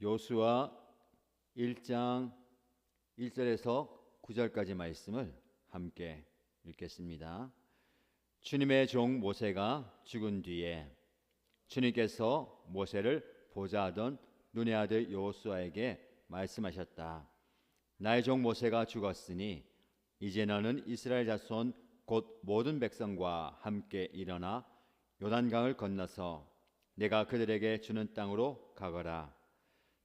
여호수아 1장 1절에서 9절까지 말씀을 함께 읽겠습니다. 주님의 종 모세가 죽은 뒤에 주님께서 모세를 보좌하던 눈의 아들 여호수아에게 말씀하셨다. 나의 종 모세가 죽었으니 이제 너는 이스라엘 자손 곧 모든 백성과 함께 일어나 요단강을 건너서 내가 그들에게 주는 땅으로 가거라.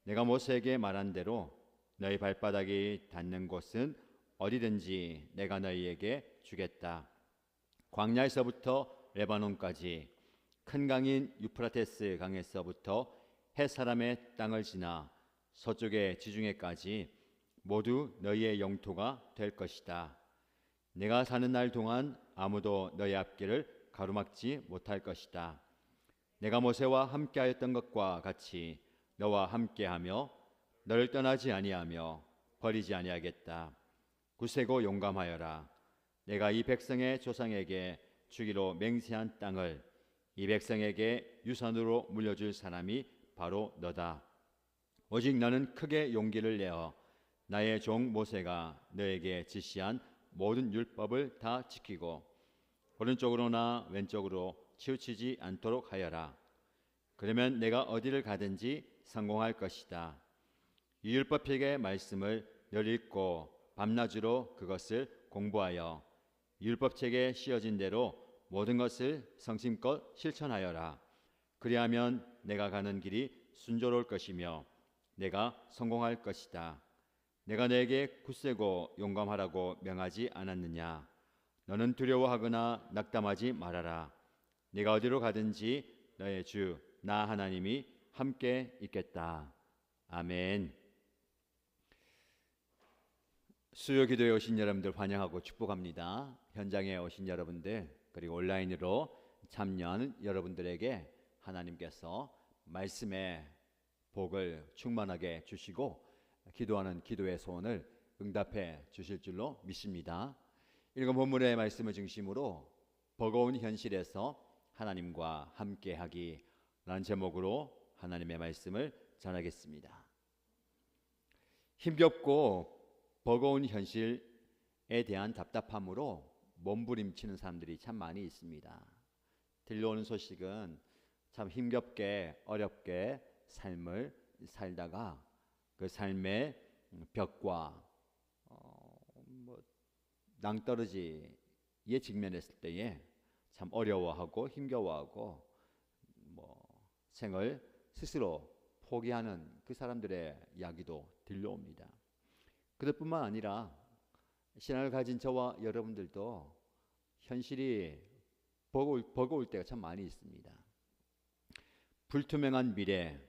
내가 모세에게 말한 대로 너희 발바닥이 닿는 곳은 어디든지 내가 너희에게 주겠다. 광야에서부터 레바논까지 큰 강인 유프라테스 강에서부터 헷사람의 땅을 지나 서쪽의 지중해까지 모두 너희의 영토가 될 것이다. 내가 사는 날 동안 아무도 너희 앞길을 가로막지 못할 것이다. 내가 모세와 함께하였던 것과 같이 너와 함께하며 너를 떠나지 아니하며 버리지 아니하겠다. 굳세고 용감하여라. 내가 이 백성의 조상에게 주기로 맹세한 땅을 이 백성에게 유산으로 물려줄 사람이 바로 너다. 오직 너는 크게 용기를 내어 나의 종 모세가 너에게 지시한 모든 율법을 다 지키고 오른쪽으로나 왼쪽으로 치우치지 않도록 하여라. 그러면 내가 어디를 가든지 성공할 것이다. 이 율법책의 말씀을 늘 읽고 밤낮으로 그것을 공부하여 율법책에 씌어진 대로 모든 것을 성심껏 실천하여라. 그리하면 내가 가는 길이 순조로울 것이며 내가 성공할 것이다. 내가 너에게 굳세고 용감하라고 명하지 않았느냐? 너는 두려워하거나 낙담하지 말아라. 내가 어디로 가든지 너의 주 나 하나님이 함께 있겠다. 아멘. 수요 기도에 오신 여러분들 환영하고 축복합니다. 현장에 오신 여러분들 그리고 온라인으로 참여하는 여러분들에게 하나님께서 말씀의 복을 충만하게 주시고 기도하는 기도의 소원을 응답해 주실 줄로 믿습니다. 읽은 본문의 말씀을 중심으로 버거운 현실에서 하나님과 함께하기 라는 제목으로 하나님의 말씀을 전하겠습니다. 힘겹고 버거운 현실에 대한 답답함으로 몸부림치는 사람들이 참 많이 있습니다. 들려오는 소식은 참 힘겹게 어렵게 삶을 살다가 그 삶의 벽과 낭떠러지에 직면했을 때에 참 어려워하고 힘겨워하고 생을 스스로 포기하는 그 사람들의 이야기도 들려옵니다. 그것뿐만 아니라 신앙을 가진 저와 여러분들도 현실이 버거울 때가 참 많이 있습니다. 불투명한 미래에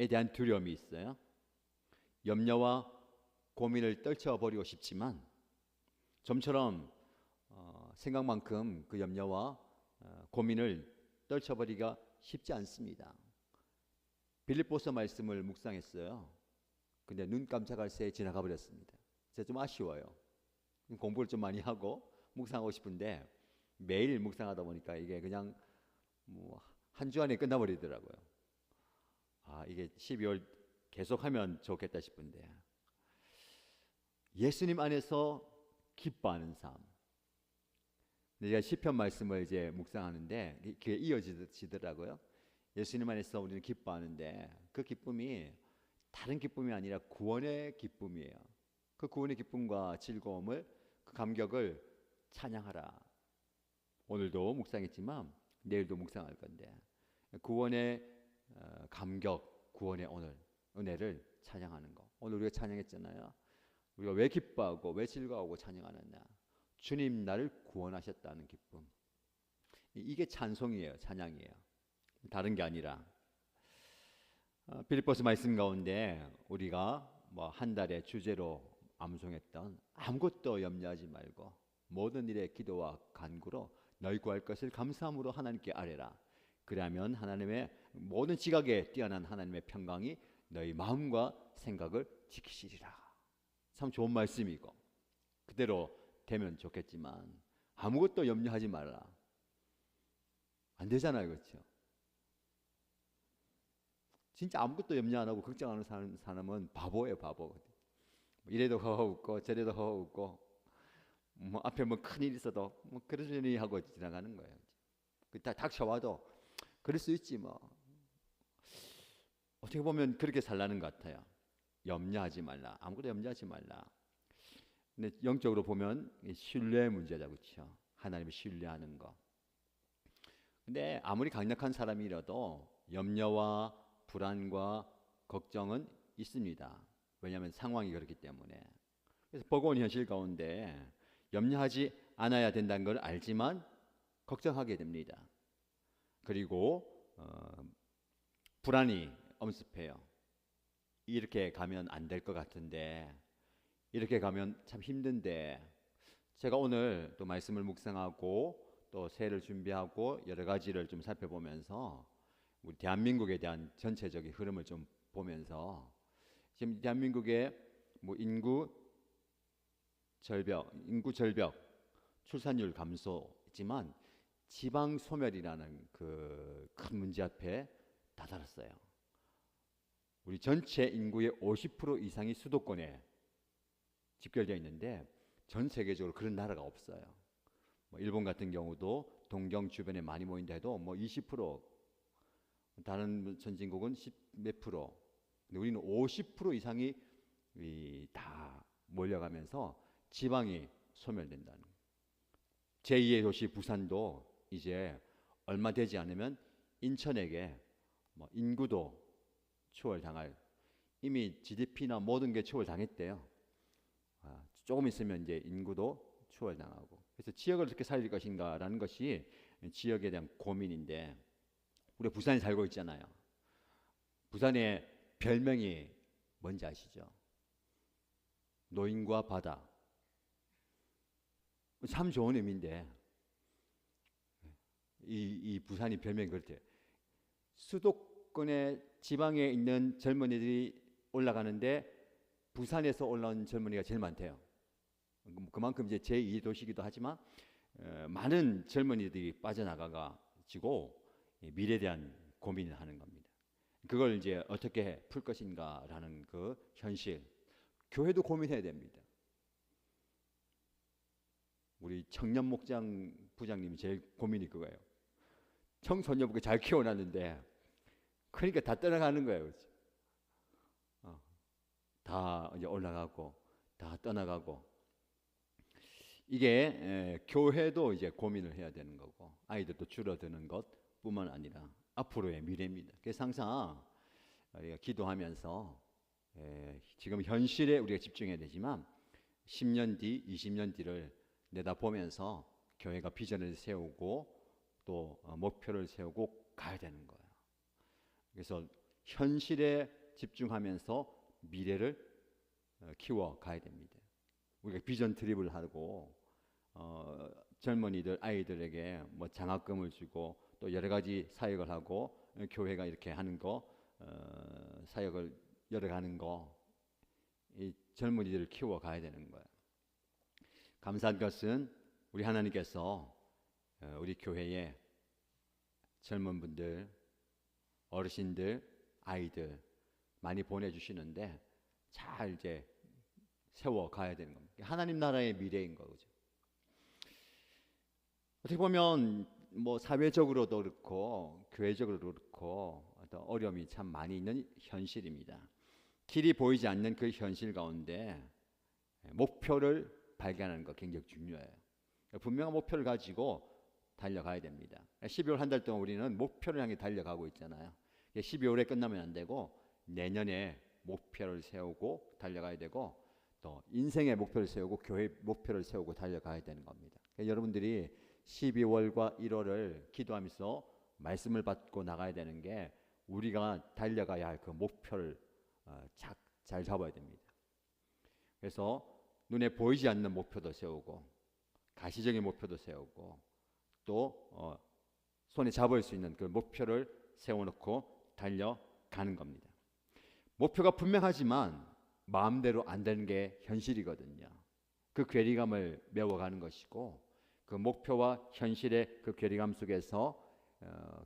대한 두려움이 있어요. 염려와 고민을 떨쳐버리고 싶지만 좀처럼 생각만큼 그 염려와 고민을 떨쳐버리기가 쉽지 않습니다. 빌립보서 말씀을 묵상했어요. 근데 눈 깜짝할 새에 지나가 버렸습니다. 제가 좀 아쉬워요. 공부를 좀 많이 하고 묵상하고 싶은데 매일 묵상하다 보니까 이게 그냥 한 주 안에 끝나버리더라고요. 이게 12월 계속하면 좋겠다 싶은데 예수님 안에서 기뻐하는 삶. 제가 시편 말씀을 이제 묵상하는데 그게 이어지더라고요. 예수님 안에서 우리는 기뻐하는데 그 기쁨이 다른 기쁨이 아니라 구원의 기쁨이에요. 그 구원의 기쁨과 즐거움을 그 감격을 찬양하라. 오늘도 묵상했지만 내일도 묵상할 건데 구원의 감격, 구원의 오늘 은혜를 찬양하는 거. 오늘 우리가 찬양했잖아요. 우리가 왜 기뻐하고 왜 즐거워하고 찬양하느냐? 주님 나를 구원하셨다는 기쁨. 이게 찬송이에요. 찬양이에요. 다른 게 아니라 빌립보서 말씀 가운데 우리가 한 달에 주제로 암송했던 아무것도 염려하지 말고 모든 일에 기도와 간구로 너희 구할 것을 감사함으로 하나님께 아뢰라. 그러면 하나님의 모든 지각에 뛰어난 하나님의 평강이 너희 마음과 생각을 지키시리라. 참 좋은 말씀이고 그대로 되면 좋겠지만 아무것도 염려하지 말라. 안 되잖아요, 그렇죠? 진짜 아무것도 염려 안 하고 걱정하는 사람은 바보예요, 바보. 이래도 허허 웃고 저래도 허허 웃고 뭐 앞에 뭐 큰일 있어도 뭐 그러려니 하고 지나가는 거예요. 딱 닥쳐와도 그럴 수 있지 뭐. 어떻게 보면 그렇게 살라는 것 같아요. 염려하지 말라. 아무것도 염려하지 말라. 근데 영적으로 보면 신뢰의 문제다, 그렇죠? 하나님을 신뢰하는 거. 근데 아무리 강력한 사람이라도 염려와 불안과 걱정은 있습니다. 왜냐하면 상황이 그렇기 때문에. 그래서 버거운 현실 가운데 염려하지 않아야 된다는 걸 알지만 걱정하게 됩니다. 그리고 불안이 엄습해요. 이렇게 가면 안 될 것 같은데, 이렇게 가면 참 힘든데. 제가 오늘 또 말씀을 묵상하고 또 새해를 준비하고 여러 가지를 좀 살펴보면서 우리 대한민국에 대한 전체적인 흐름을 좀 보면서, 지금 대한민국의 뭐 인구 절벽, 출산율 감소지만 지방 소멸이라는 그 큰 문제 앞에 다다랐어요. 우리 전체 인구의 50% 이상이 수도권에 집결되어 있는데 전 세계적으로 그런 나라가 없어요. 뭐 일본 같은 경우도 동경 주변에 많이 모인다 해도 뭐 20%, 다른 선진국은 10 몇 프로, 근데 우리는 50% 이상이 다 몰려가면서 지방이 소멸된다는 거예요. 제2의 도시 부산도 이제 얼마 되지 않으면 인천에게 뭐 인구도 초월당할, 이미 GDP나 모든 게 초월당했대요. 조금 있으면 이제 인구도 초월당하고. 그래서 지역을 어떻게 살릴 것인가라는 것이 지역에 대한 고민인데, 우리 부산에 살고 있잖아요. 부산의 별명이 뭔지 아시죠? 노인과 바다. 참 좋은 의미인데 이 부산이 별명이 그렇대요. 수도권의 지방에 있는 젊은이들이 올라가는데 부산에서 올라온 젊은이가 제일 많대요. 그만큼 이제 제2도시기도 하지만 많은 젊은이들이 빠져나가가지고 미래에 대한 고민을 하는 겁니다. 그걸 이제 어떻게 풀 것인가라는 그 현실, 교회도 고민해야 됩니다. 우리 청년 목장 부장님이 제일 고민이 그거예요. 청소년부가 잘 키워놨는데 그러니까 다 떠나가는 거예요. 그렇죠? 다 이제 올라가고 다 떠나가고, 이게 교회도 이제 고민을 해야 되는 거고, 아이들도 줄어드는 것뿐만 아니라 앞으로의 미래입니다. 그래서 항상 우리가 기도하면서 지금 현실에 우리가 집중해야 되지만 10년 뒤, 20년 뒤를 내다보면서 교회가 비전을 세우고 또 목표를 세우고 가야 되는 거예요. 그래서 현실에 집중하면서 미래를 키워 가야 됩니다. 우리가 비전 트립을 하고 젊은이들, 아이들에게 뭐 장학금을 주고 또 여러 가지 사역을 하고, 교회가 이렇게 하는 거, 사역을 열어가는 거, 이 젊은이들을 키워 가야 되는 거예요. 감사한 것은 우리 하나님께서 우리 교회에 젊은 분들, 어르신들, 아이들 많이 보내주시는데 잘 이제 세워 가야 되는 겁니다. 하나님 나라의 미래인 거죠. 어떻게 보면 뭐 사회적으로도 그렇고 교회적으로도 그렇고 어떤 어려움이 참 많이 있는 현실입니다. 길이 보이지 않는 그 현실 가운데 목표를 발견하는 거 굉장히 중요해요. 분명한 목표를 가지고 달려가야 됩니다. 12월 한 달 동안 우리는 목표를 향해 달려가고 있잖아요. 12월에 끝나면 안 되고 내년에 목표를 세우고 달려가야 되고, 또 인생의 목표를 세우고 교회 목표를 세우고 달려가야 되는 겁니다. 여러분들이 12월과 1월을 기도하면서 말씀을 받고 나가야 되는 게, 우리가 달려가야 할 그 목표를 잘 잡아야 됩니다. 그래서 눈에 보이지 않는 목표도 세우고 가시적인 목표도 세우고 또 손에 잡을 수 있는 그 목표를 세워놓고 달려가는 겁니다. 목표가 분명하지만 마음대로 안 되는 게 현실이거든요. 그 괴리감을 메워가는 것이고, 그 목표와 현실의 그 괴리감 속에서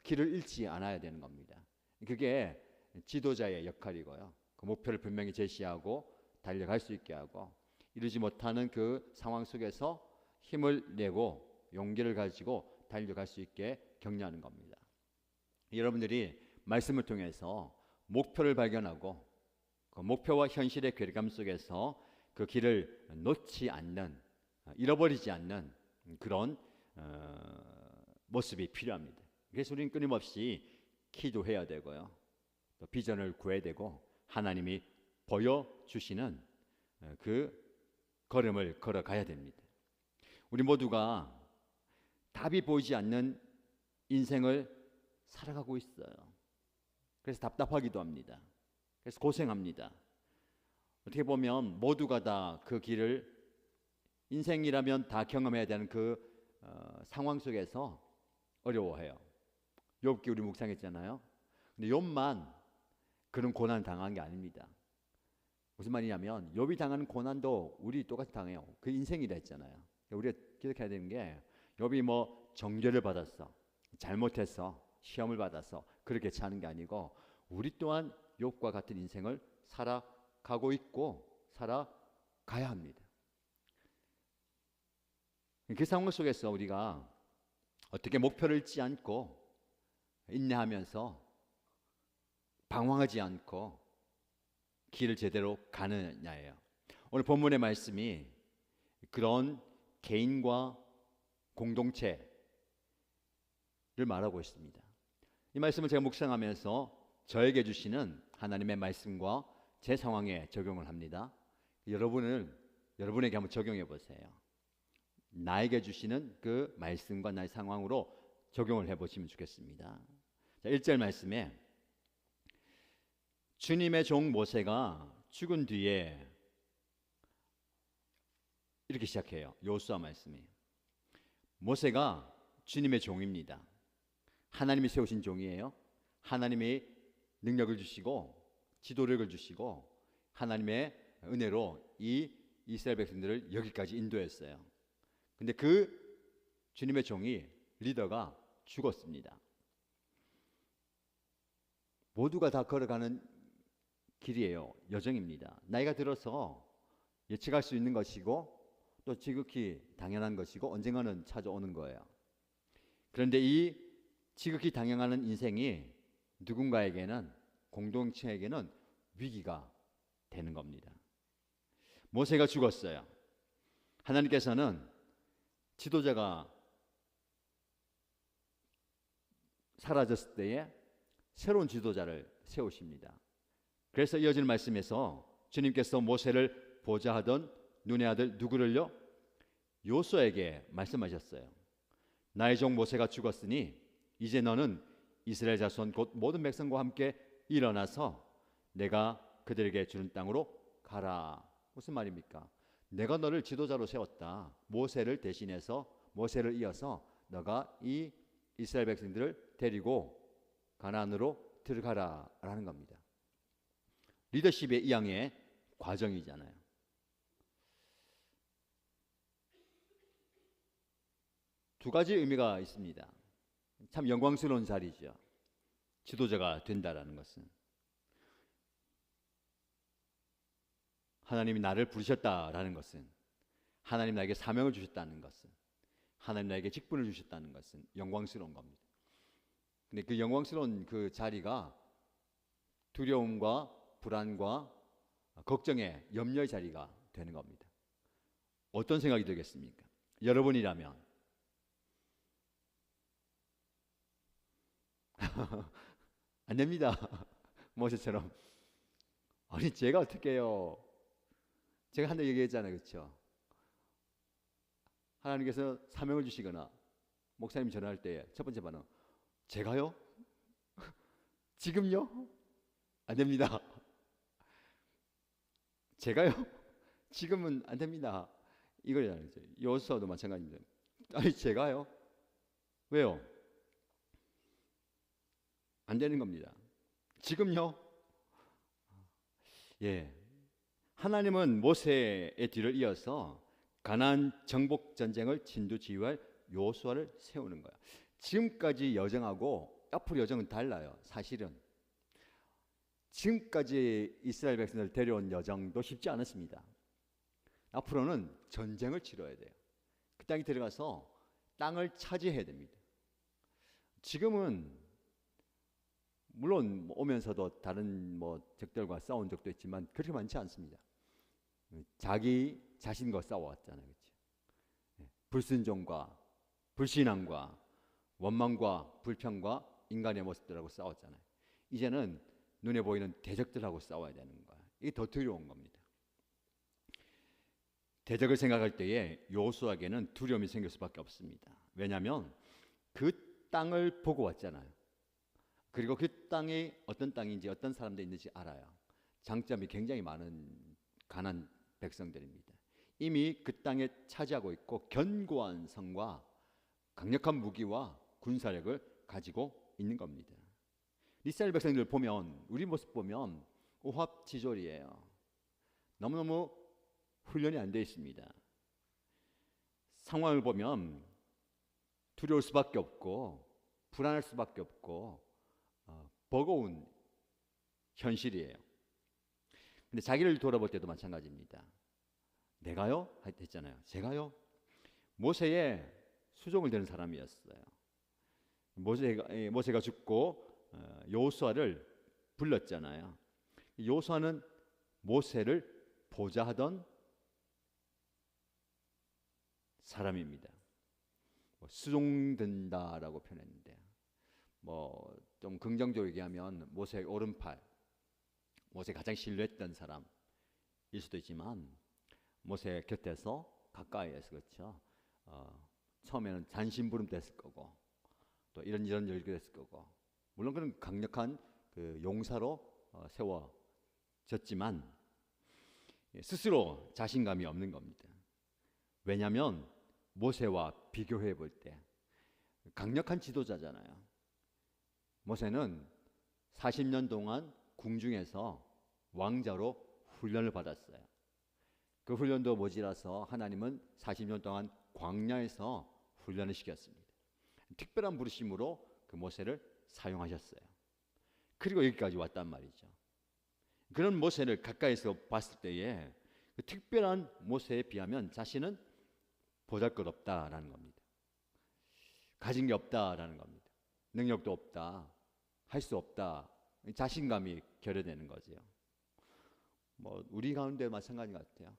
길을 잃지 않아야 되는 겁니다. 그게 지도자의 역할이고요. 그 목표를 분명히 제시하고 달려갈 수 있게 하고, 이루지 못하는 그 상황 속에서 힘을 내고 용기를 가지고 달려갈 수 있게 격려하는 겁니다. 여러분들이 말씀을 통해서 목표를 발견하고 그 목표와 현실의 괴리감 속에서 그 길을 놓지 않는, 잃어버리지 않는 그런 모습이 필요합니다. 그래서 우리는 끊임없이 기도해야 되고요, 또 비전을 구해야 되고, 하나님이 보여주시는 그 걸음을 걸어가야 됩니다. 우리 모두가 답이 보이지 않는 인생을 살아가고 있어요. 그래서 답답하기도 합니다. 그래서 고생합니다. 어떻게 보면 모두가 다 그 길을, 인생이라면 다 경험해야 되는 그 상황 속에서 어려워해요. 욥기 우리 묵상했잖아요. 근데 욥만 그런 고난 당한 게 아닙니다. 무슨 말이냐면 욥이 당하는 고난도 우리 똑같이 당해요. 그 인생이라 했잖아요. 우리가 기억해야 되는 게, 욥이 뭐 정죄를 받았어, 잘못했어, 시험을 받았어, 그렇게 사는 게 아니고 우리 또한 욥과 같은 인생을 살아가고 있고 살아가야 합니다. 그 상황 속에서 우리가 어떻게 목표를 잃지 않고 인내하면서 방황하지 않고 길을 제대로 가느냐예요. 오늘 본문의 말씀이 그런 개인과 공동체를 말하고 있습니다. 이 말씀을 제가 묵상하면서 저에게 주시는 하나님의 말씀과 제 상황에 적용을 합니다. 여러분에게 한번 적용해 보세요. 나에게 주시는 그 말씀과 나의 상황으로 적용을 해보시면 좋겠습니다. 자, 1절 말씀에 주님의 종 모세가 죽은 뒤에 이렇게 시작해요. 여호수아 말씀이. 모세가 주님의 종입니다. 하나님이 세우신 종이에요. 하나님이 능력을 주시고 지도력을 주시고 하나님의 은혜로 이 이스라엘 백성들을 여기까지 인도했어요. 근데 그 주님의 종이, 리더가 죽었습니다. 모두가 다 걸어가는 길이에요. 여정입니다. 나이가 들어서 예측할 수 있는 것이고 또 지극히 당연한 것이고 언젠가는 찾아오는 거예요. 그런데 이 지극히 당연한 인생이 누군가에게는, 공동체에게는 위기가 되는 겁니다. 모세가 죽었어요. 하나님께서는 지도자가 사라졌을 때에 새로운 지도자를 세우십니다. 그래서 이어지는 말씀에서 주님께서 모세를 보좌하던 눈의 아들 누구를요? 여호수아에게 말씀하셨어요. 나의 종 모세가 죽었으니 이제 너는 이스라엘 자손 곧 모든 백성과 함께 일어나서 내가 그들에게 주는 땅으로 가라. 무슨 말입니까? 내가 너를 지도자로 세웠다. 모세를 대신해서, 모세를 이어서 너가 이 이스라엘 백성들을 데리고 가나안으로 들어가라 라는 겁니다. 리더십의 이양의 과정이잖아요. 두 가지 의미가 있습니다. 참 영광스러운 자리죠. 지도자가 된다라는 것은 하나님이 나를 부르셨다라는 것은, 하나님 나에게 사명을 주셨다는 것은, 하나님 나에게 직분을 주셨다는 것은 영광스러운 겁니다. 근데 그 영광스러운 그 자리가 두려움과 불안과 걱정의, 염려의 자리가 되는 겁니다. 어떤 생각이 들겠습니까? 여러분이라면 안 됩니다. 모세처럼. 아니 제가 어떻게 해요? 제가 한번 얘기했잖아요. 그렇죠? 하나님께서 사명을 주시거나 목사님 전화할 때 첫 번째 반응, 제가요? 지금요? 안 됩니다. 제가요? 지금은 안 됩니다. 이거잖아요. 여호수아도 마찬가지입니다. 아니 제가요? 왜요? 안 되는 겁니다. 지금요? 예. 하나님은 모세의 뒤를 이어서 가나안 정복 전쟁을 진두지휘할 여호수아를 세우는 거야. 지금까지 여정하고 앞으로 여정은 달라요. 사실은 지금까지 이스라엘 백성을 데려온 여정도 쉽지 않았습니다. 앞으로는 전쟁을 치러야 돼요. 그 땅에 들어가서 땅을 차지해야 됩니다. 지금은 물론 오면서도 다른 적들과 싸운 적도 있지만 그렇게 많지 않습니다. 자기 자신과 싸워왔잖아요. 그렇죠? 불순종과 불신앙과 원망과 불평과 인간의 모습들하고 싸웠잖아요. 이제는 눈에 보이는 대적들하고 싸워야 되는 거야. 이게 더 두려운 겁니다. 대적을 생각할 때에 여호수아에게는 두려움이 생길 수밖에 없습니다. 왜냐하면 그 땅을 보고 왔잖아요. 그리고 그 땅이 어떤 땅인지 어떤 사람들이 있는지 알아요. 장점이 굉장히 많은 가난한 백성들입니다. 이미 그 땅에 차지하고 있고 견고한 성과 강력한 무기와 군사력을 가지고 있는 겁니다. 이스라엘 백성들 보면, 우리 모습 보면 오합지졸이에요. 너무너무 훈련이 안 되어 있습니다. 상황을 보면 두려울 수밖에 없고 불안할 수밖에 없고 버거운 현실이에요. 근데 자기를 돌아볼 때도 마찬가지입니다. 내가요? 했잖아요. 제가요? 모세의 수종을 드는 사람이었어요. 모세가 죽고 여호수아를 불렀잖아요. 여호수아는 모세를 보좌하던 사람입니다. 수종든다라고 표현했는데 좀 긍정적으로 얘기하면 모세의 오른팔, 모세 가장 신뢰했던 사람일 수도 있지만 모세 곁에서 가까이에서 그렇죠. 처음에는 잔심부름 됐을 거고 또 이런 일도 됐을 거고 물론 그런 강력한 그 용사로 세워졌지만 스스로 자신감이 없는 겁니다. 왜냐하면 모세와 비교해 볼 때 강력한 지도자잖아요. 모세는 40년 동안 궁중에서 왕자로 훈련을 받았어요. 그 훈련도 모자라서 하나님은 40년 동안 광야에서 훈련을 시켰습니다. 특별한 부르심으로 그 모세를 사용하셨어요. 그리고 여기까지 왔단 말이죠. 그런 모세를 가까이서 봤을 때에 그 특별한 모세에 비하면 자신은 보잘것없다라는 겁니다. 가진 게 없다라는 겁니다. 능력도 없다. 할 수 없다. 자신감이 결여되는 거죠. 우리 가운데 마찬가지 같아요.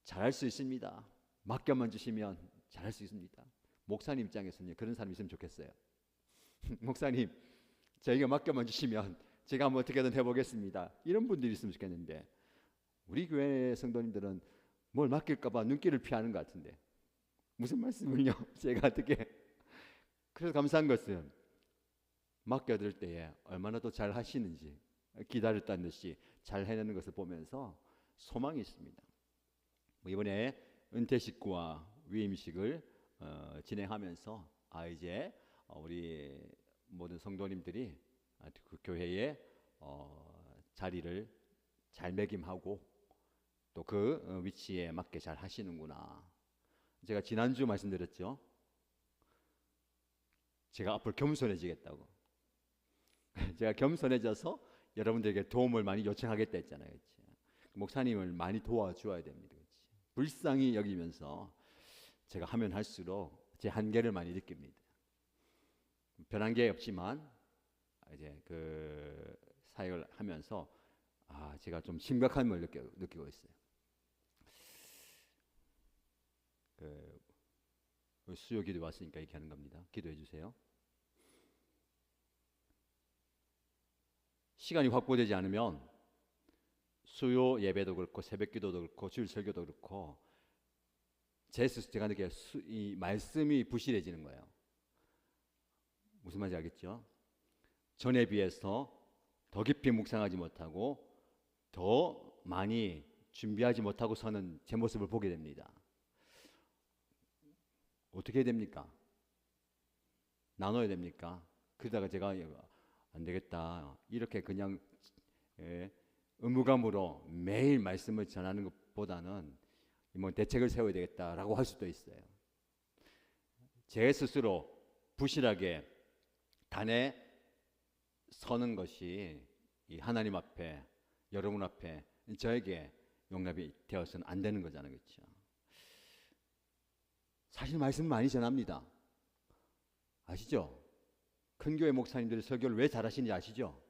잘할 수 있습니다. 맡겨만 주시면 잘할 수 있습니다. 목사님 입장에서는 그런 사람이 있으면 좋겠어요. 목사님, 저희가 맡겨만 주시면 제가 한번 어떻게든 해보겠습니다. 이런 분들이 있으면 좋겠는데 우리 교회 성도님들은 뭘 맡길까봐 눈길을 피하는 것 같은데 무슨 말씀을요? 제가 어떻게 그래서 감사한 것은 맡겨드릴 때에 얼마나 더 잘 하시는지 기다렸다는 듯이 잘 해내는 것을 보면서 소망이 있습니다. 이번에 은퇴식과 위임식을 진행하면서 이제 우리 모든 성도님들이 그 교회의 자리를 잘 매김하고 또 그 위치에 맞게 잘 하시는구나. 제가 지난주 말씀드렸죠. 제가 앞으로 겸손해지겠다고. 제가 겸손해져서 여러분들에게 도움을 많이 요청하겠다 했잖아요. 그치? 목사님을 많이 도와줘야 됩니다. 그치? 불쌍히 여기면서 제가 하면 할수록 제 한계를 많이 느낍니다. 변한 게 없지만 이제 그 사역을 하면서 제가 좀 심각함을 느끼고 있어요. 수요 기도 왔으니까 얘기하는 겁니다. 기도해 주세요. 시간이 확보되지 않으면 수요 예배도 그렇고 새벽 기도도 그렇고 주일 설교도 그렇고 제가 느끼기에 이 말씀이 부실해지는 거예요. 무슨 말인지 알겠죠? 전에 비해서 더 깊이 묵상하지 못하고 더 많이 준비하지 못하고 서는 제 모습을 보게 됩니다. 어떻게 해야 됩니까? 나눠야 됩니까? 그러다가 제가 안 되겠다 이렇게 그냥 의무감으로 매일 말씀을 전하는 것보다는 대책을 세워야 되겠다라고 할 수도 있어요. 제 스스로 부실하게 단에 서는 것이 이 하나님 앞에, 여러분 앞에 저에게 용납이 되어서는 안 되는 거잖아요, 그렇죠? 사실 말씀 많이 전합니다. 아시죠? 큰 교회 목사님들이 설교를 왜 잘하시는지 아시죠?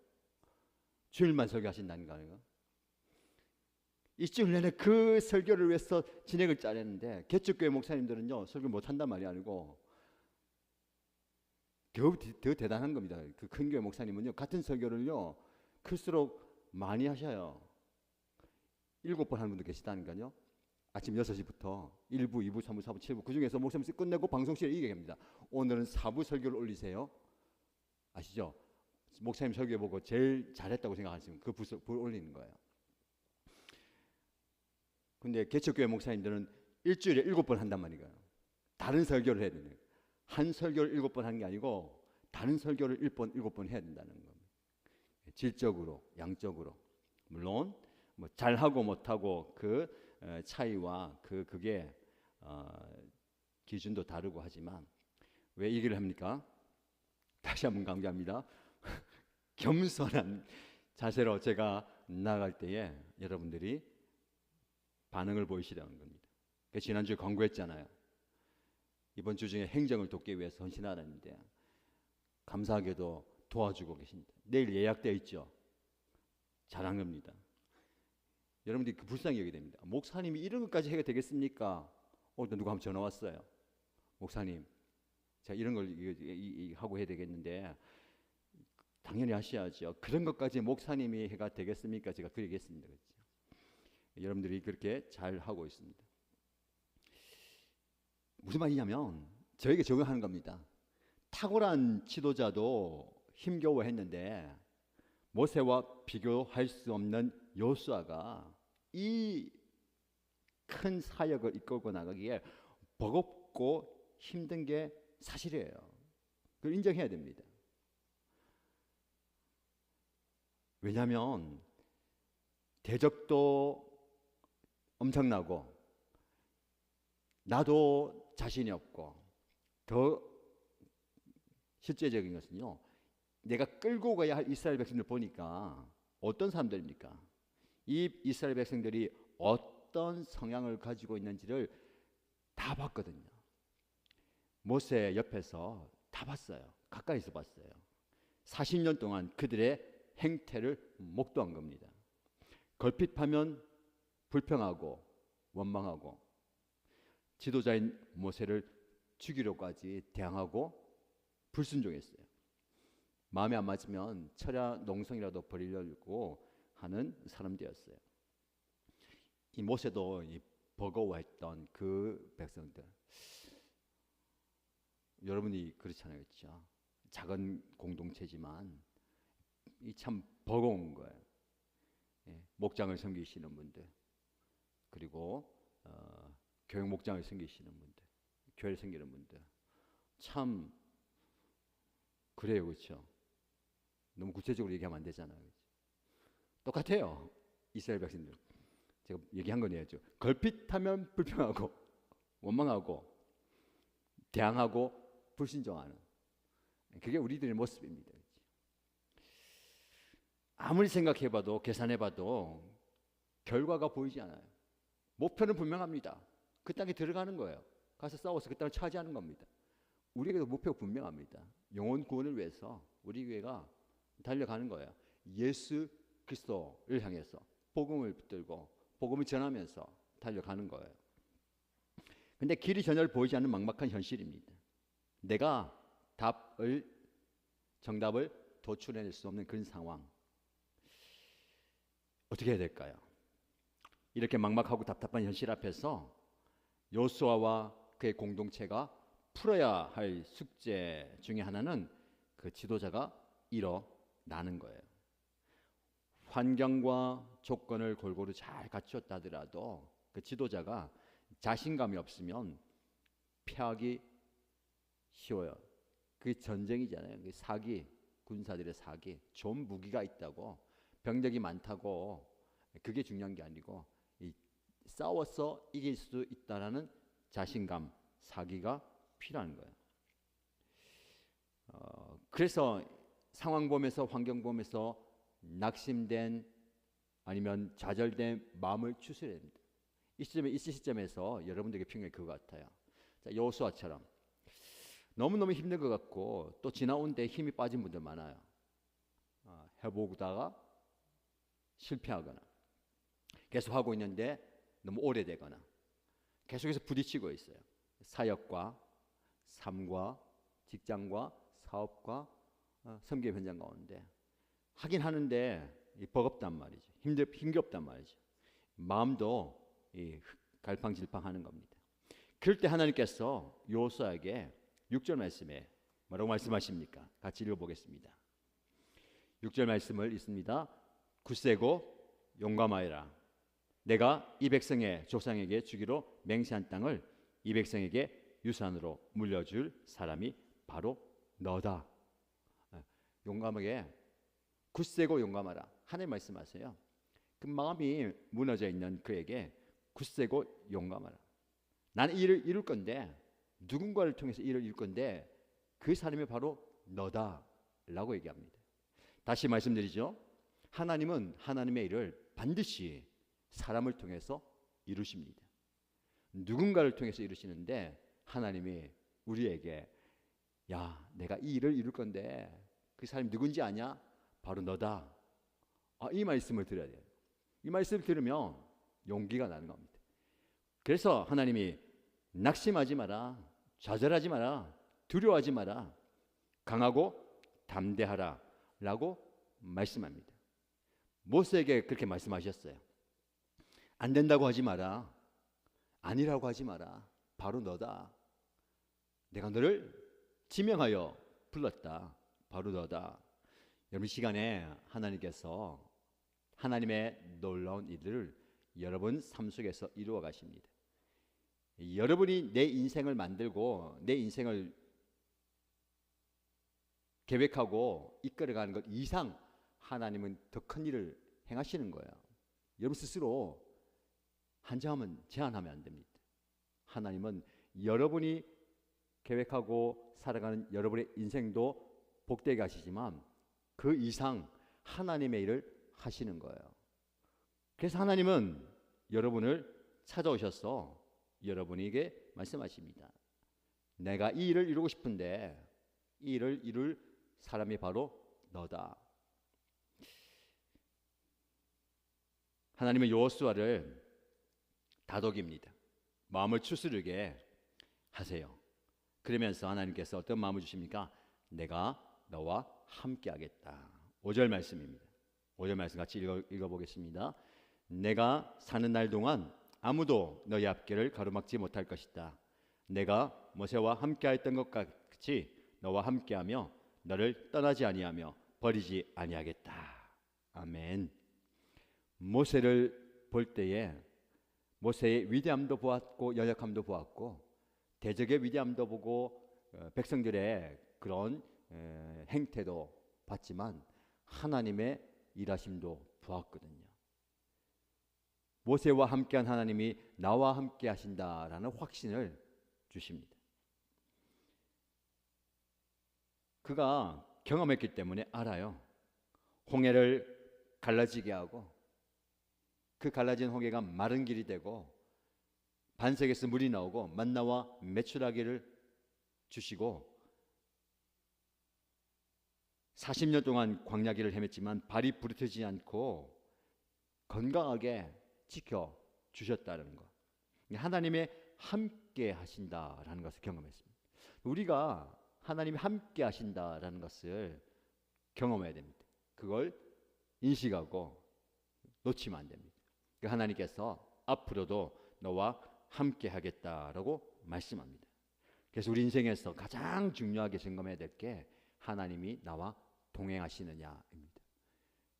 주일만 설교하신다는 거예요. 일주일 내내 그 설교를 위해서 진행을 짜냈는데 개척교회 목사님들은요 설교 못한단 말이 아니고 더 대단한 겁니다. 그 큰 교회 목사님은요 같은 설교를요 클수록 많이 하셔요. 7번 하는 분도 계시다니까요. 아침 6시부터 1부, 2부, 3부, 4부, 7부 그 중에서 목사님 끝내고 방송실에 이게 합니다. 오늘은 4부 설교를 올리세요. 아시죠? 목사님 설교 보고 제일 잘했다고 생각하시면 그 불 올리는 거예요. 근데 개척교회 목사님들은 일주일에 7번 한단 말이에요. 다른 설교를 해야 되는, 한 설교를 7번 하는 게 아니고 다른 설교를 7번 해야 된다는 겁니다. 질적으로, 양적으로. 물론 뭐 잘하고 못하고 그 차이와 그게 기준도 다르고 하지만 왜 이 얘기를 합니까? 다시 한번 강조합니다. 겸손한 자세로 제가 나아갈 때에 여러분들이 반응을 보이시라는 겁니다. 지난주에 광고했잖아요. 이번 주 중에 행정을 돕기 위해서 헌신하라는데 감사하게도 도와주고 계십니다. 내일 예약되어 있죠. 잘한 겁니다. 여러분들이 불쌍히 여기게 됩니다. 목사님이 이런 것까지 해야 되겠습니까? 오늘도 누가 한번 전화 왔어요. 목사님, 제가 이런 걸 하고 해야 되겠는데 당연히 하셔야죠. 그런 것까지 목사님이 해가 되겠습니까? 제가 그 얘기했습니다. 그렇죠? 여러분들이 그렇게 잘 하고 있습니다. 무슨 말이냐면 저에게 적용하는 겁니다. 탁월한 지도자도 힘겨워했는데 모세와 비교할 수 없는 여호수아가 이 큰 사역을 이끌고 나가기에 버겁고 힘든 게 사실이에요. 그걸 인정해야 됩니다. 왜냐하면 대적도 엄청나고 나도 자신이 없고 더 실제적인 것은요. 내가 끌고 가야 할 이스라엘 백성들 보니까 어떤 사람들입니까? 이 이스라엘 백성들이 어떤 성향을 가지고 있는지를 다 봤거든요. 모세 옆에서 다 봤어요. 가까이서 봤어요. 40년 동안 그들의 행태를 목도한 겁니다. 걸핏하면 불평하고 원망하고 지도자인 모세를 죽이려고까지 대항하고 불순종했어요. 마음에 안 맞으면 철야 농성이라도 벌이려고 하는 사람들이었어요. 이 모세도 버거워했던 그 백성들. 여러분이 그렇잖아요, 그렇죠? 작은 공동체지만 이 참 버거운 거예요. 예, 목장을 섬기시는 분들, 그리고 교육 목장을 섬기시는 분들, 교회를 섬기는 분들, 참 그래요, 그렇죠? 너무 구체적으로 얘기하면 안 되잖아요. 그렇죠? 똑같아요. 이스라엘 백성들. 제가 얘기한 거네요. 걸핏하면 불평하고 원망하고 대항하고 불신종하는 그게 우리들의 모습입니다. 아무리 생각해봐도 계산해봐도 결과가 보이지 않아요. 목표는 분명합니다. 그 땅에 들어가는 거예요. 가서 싸워서 그 땅을 차지하는 겁니다. 우리에게도 목표가 분명합니다. 영혼 구원을 위해서 우리 교회가 달려가는 거예요. 예수 그리스도를 향해서 복음을 붙들고 복음을 전하면서 달려가는 거예요. 근데 길이 전혀 보이지 않는 막막한 현실입니다. 내가 정답을 도출해낼 수 없는 그런 상황. 어떻게 해야 될까요? 이렇게 막막하고 답답한 현실 앞에서 여호수아와 그의 공동체가 풀어야 할 숙제 중에 하나는 그 지도자가 일어나는 거예요. 환경과 조건을 골고루 잘 갖추었다 하더라도 그 지도자가 자신감이 없으면 패하기 쉬워요. 그게 전쟁이잖아요. 그게 사기, 군사들의 사기. 좋은 무기가 있다고, 병력이 많다고 그게 중요한 게 아니고 싸워서 이길 수 있다라는 자신감, 사기가 필요한 거예요. 그래서 상황 보면서 환경 보면서 낙심된 아니면 좌절된 마음을 추스려야 됩니다. 이 시점에서 여러분들에게 필요한 게 그거 같아요. 자, 여호수아처럼 너무너무 힘든 것 같고 또 지나온데 힘이 빠진 분들 많아요. 해보다가 실패하거나 계속 하고 있는데 너무 오래되거나 계속해서 부딪히고 있어요. 사역과 삶과 직장과 사업과 섬김 현장 가운데 하긴 하는데 버겁단 말이죠. 힘겹단 말이죠. 마음도 갈팡질팡하는 겁니다. 그럴 때 하나님께서 여호수아에게 6절 말씀에 뭐라고 말씀하십니까? 같이 읽어보겠습니다. 6절 말씀을 읽습니다. 굳세고 용감하여라. 내가 이 백성의 조상에게 주기로 맹세한 땅을 이 백성에게 유산으로 물려줄 사람이 바로 너다. 용감하게 굳세고 용감하라. 하나님 말씀하세요. 그 마음이 무너져 있는 그에게 굳세고 용감하라. 나는 이 일을 이룰 건데 누군가를 통해서 일을 이룰 건데 그 사람이 바로 너다 라고 얘기합니다. 다시 말씀드리죠. 하나님은 하나님의 일을 반드시 사람을 통해서 이루십니다. 누군가를 통해서 이루시는데 하나님이 우리에게 야 내가 이 일을 이룰 건데 그 사람이 누군지 아냐? 바로 너다. 이 말씀을 들어야 돼요. 이 말씀을 들으면 용기가 나는 겁니다. 그래서 하나님이 낙심하지 마라, 좌절하지 마라, 두려워하지 마라, 강하고 담대하라 라고 말씀합니다. 모세에게 그렇게 말씀하셨어요. 안 된다고 하지 마라, 아니라고 하지 마라, 바로 너다. 내가 너를 지명하여 불렀다, 바로 너다. 여러분 시간에 하나님께서 하나님의 놀라운 일을 여러분 삶 속에서 이루어 가십니다. 여러분이 내 인생을 만들고 내 인생을 계획하고 이끌어가는 것 이상 하나님은 더 큰 일을 행하시는 거예요. 여러분 스스로 제한하면 안 됩니다. 하나님은 여러분이 계획하고 살아가는 여러분의 인생도 복되게 하시지만 그 이상 하나님의 일을 하시는 거예요. 그래서 하나님은 여러분을 찾아오셔서 여러분에게 말씀하십니다. 내가 이 일을 이루고 싶은데 이 일을 이룰 사람이 바로 너다. 하나님은 여호수아를 다독입니다. 마음을 추스르게 하세요. 그러면서 하나님께서 어떤 마음을 주십니까? 내가 너와 함께 하겠다. 5절 말씀입니다. 5절 말씀 같이 읽어보겠습니다. 내가 사는 날 동안 아무도 너희 앞길을 가로막지 못할 것이다. 내가 모세와 함께했던 것 같이 너와 함께하며 너를 떠나지 아니하며 버리지 아니하겠다. 아멘. 모세를 볼 때에 모세의 위대함도 보았고 연약함도 보았고 대적의 위대함도 보고 백성들의 그런 행태도 봤지만 하나님의 일하심도 보았거든요. 모세와 함께한 하나님이 나와 함께 하신다라는 확신을 주십니다. 그가 경험했기 때문에 알아요. 홍해를 갈라지게 하고 그 갈라진 홍해가 마른 길이 되고 반석에서 물이 나오고 만나와 메추라기를 주시고 40년 동안 광야길을 헤맸지만 발이 부르트지 않고 건강하게 지켜주셨다는 것. 하나님의 함께 하신다라는 것을 경험했습니다. 우리가 하나님이 함께 하신다라는 것을 경험해야 됩니다. 그걸 인식하고 놓치면 안 됩니다. 하나님께서 앞으로도 너와 함께 하겠다라고 말씀합니다. 그래서 우리 인생에서 가장 중요하게 점검해야 될 게 하나님이 나와 동행하시느냐입니다.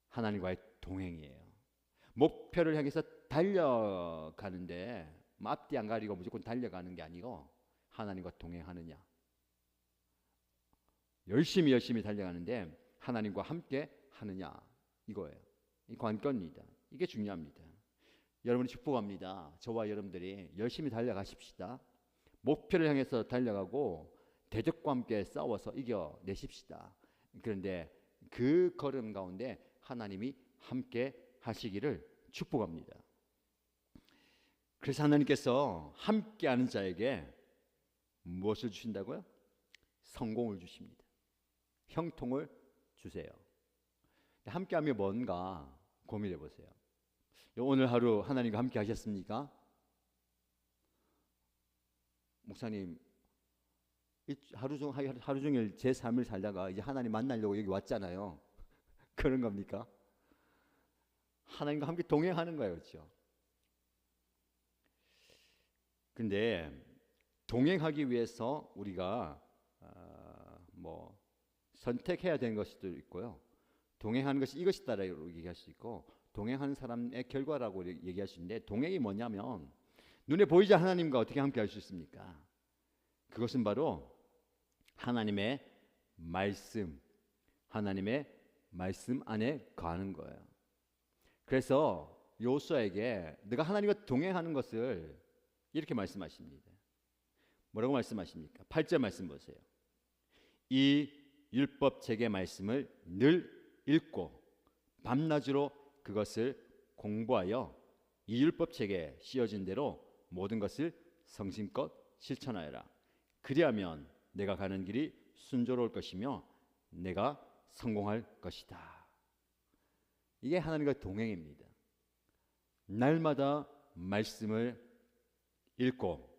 하나님과의 동행이에요. 목표를 향해서 달려가는데 앞뒤 안 가리고 무조건 달려가는 게 아니고 하나님과 동행하느냐. 열심히 달려가는데 하나님과 함께 하느냐 이거예요. 이 관건입니다. 이게 중요합니다. 여러분이 축복합니다. 저와 여러분들이 열심히 달려가십시다. 목표를 향해서 달려가고 대적과 함께 싸워서 이겨내십시다. 그런데 그 걸음 가운데 하나님이 함께 하시기를 축복합니다. 그래서 하나님께서 함께하는 자에게 무엇을 주신다고요? 성공을 주십니다. 형통을 주세요. 함께하면 뭔가 고민해 보세요. 오늘 하루 하나님과 함께 하셨습니까? 목사님, 하루 종일 제 삶을 살다가 이제 하나님 만나려고 여기 왔잖아요. 그런 겁니까? 하나님과 함께 동행하는 거예요, 그렇죠? 근데 동행하기 위해서 우리가 선택해야 되는 것도 있고요. 동행하는 것이 이것이다라고 얘기할 수 있고, 동행하는 사람의 결과라고 얘기할 수 있는데, 동행이 뭐냐면 눈에 보이지 않는 하나님과 어떻게 함께 할 수 있습니까? 그것은 바로 하나님의 말씀 안에 거하는 거예요. 그래서 요수아에게 네가 하나님과 동행하는 것을 이렇게 말씀하십니다. 뭐라고 말씀하십니까? 8절 말씀 보세요. 이 율법책의 말씀을 늘 읽고 밤낮으로 그것을 공부하여 이 율법책에 씌어진 대로 모든 것을 성심껏 실천하여라. 그리하면 내가 가는 길이 순조로울 것이며 내가 성공할 것이다. 이게 하나님과 동행입니다. 날마다 말씀을 읽고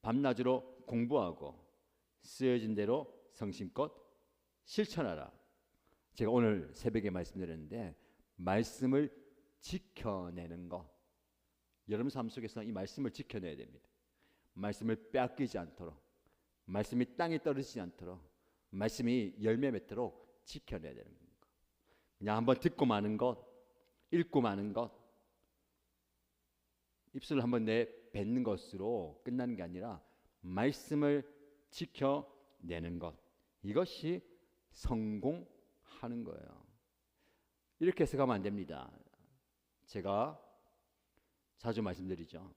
밤낮으로 공부하고 쓰여진 대로 성심껏 실천하라. 제가 오늘 새벽에 말씀드렸는데, 말씀을 지켜내는 것, 여러분 삶 속에서 이 말씀을 지켜내야 됩니다. 말씀을 빼앗기지 않도록, 말씀이 땅에 떨어지지 않도록, 말씀이 열매 맺도록 지켜내야 되는 겁니다. 그냥 한번 듣고 마는 것, 읽고 마는 것, 입술을 한번 내뱉는 것으로 끝나는 게 아니라 말씀을 지켜내는 것, 이것이 성공하는 거예요. 이렇게 해석하면 안 됩니다. 제가 자주 말씀드리죠.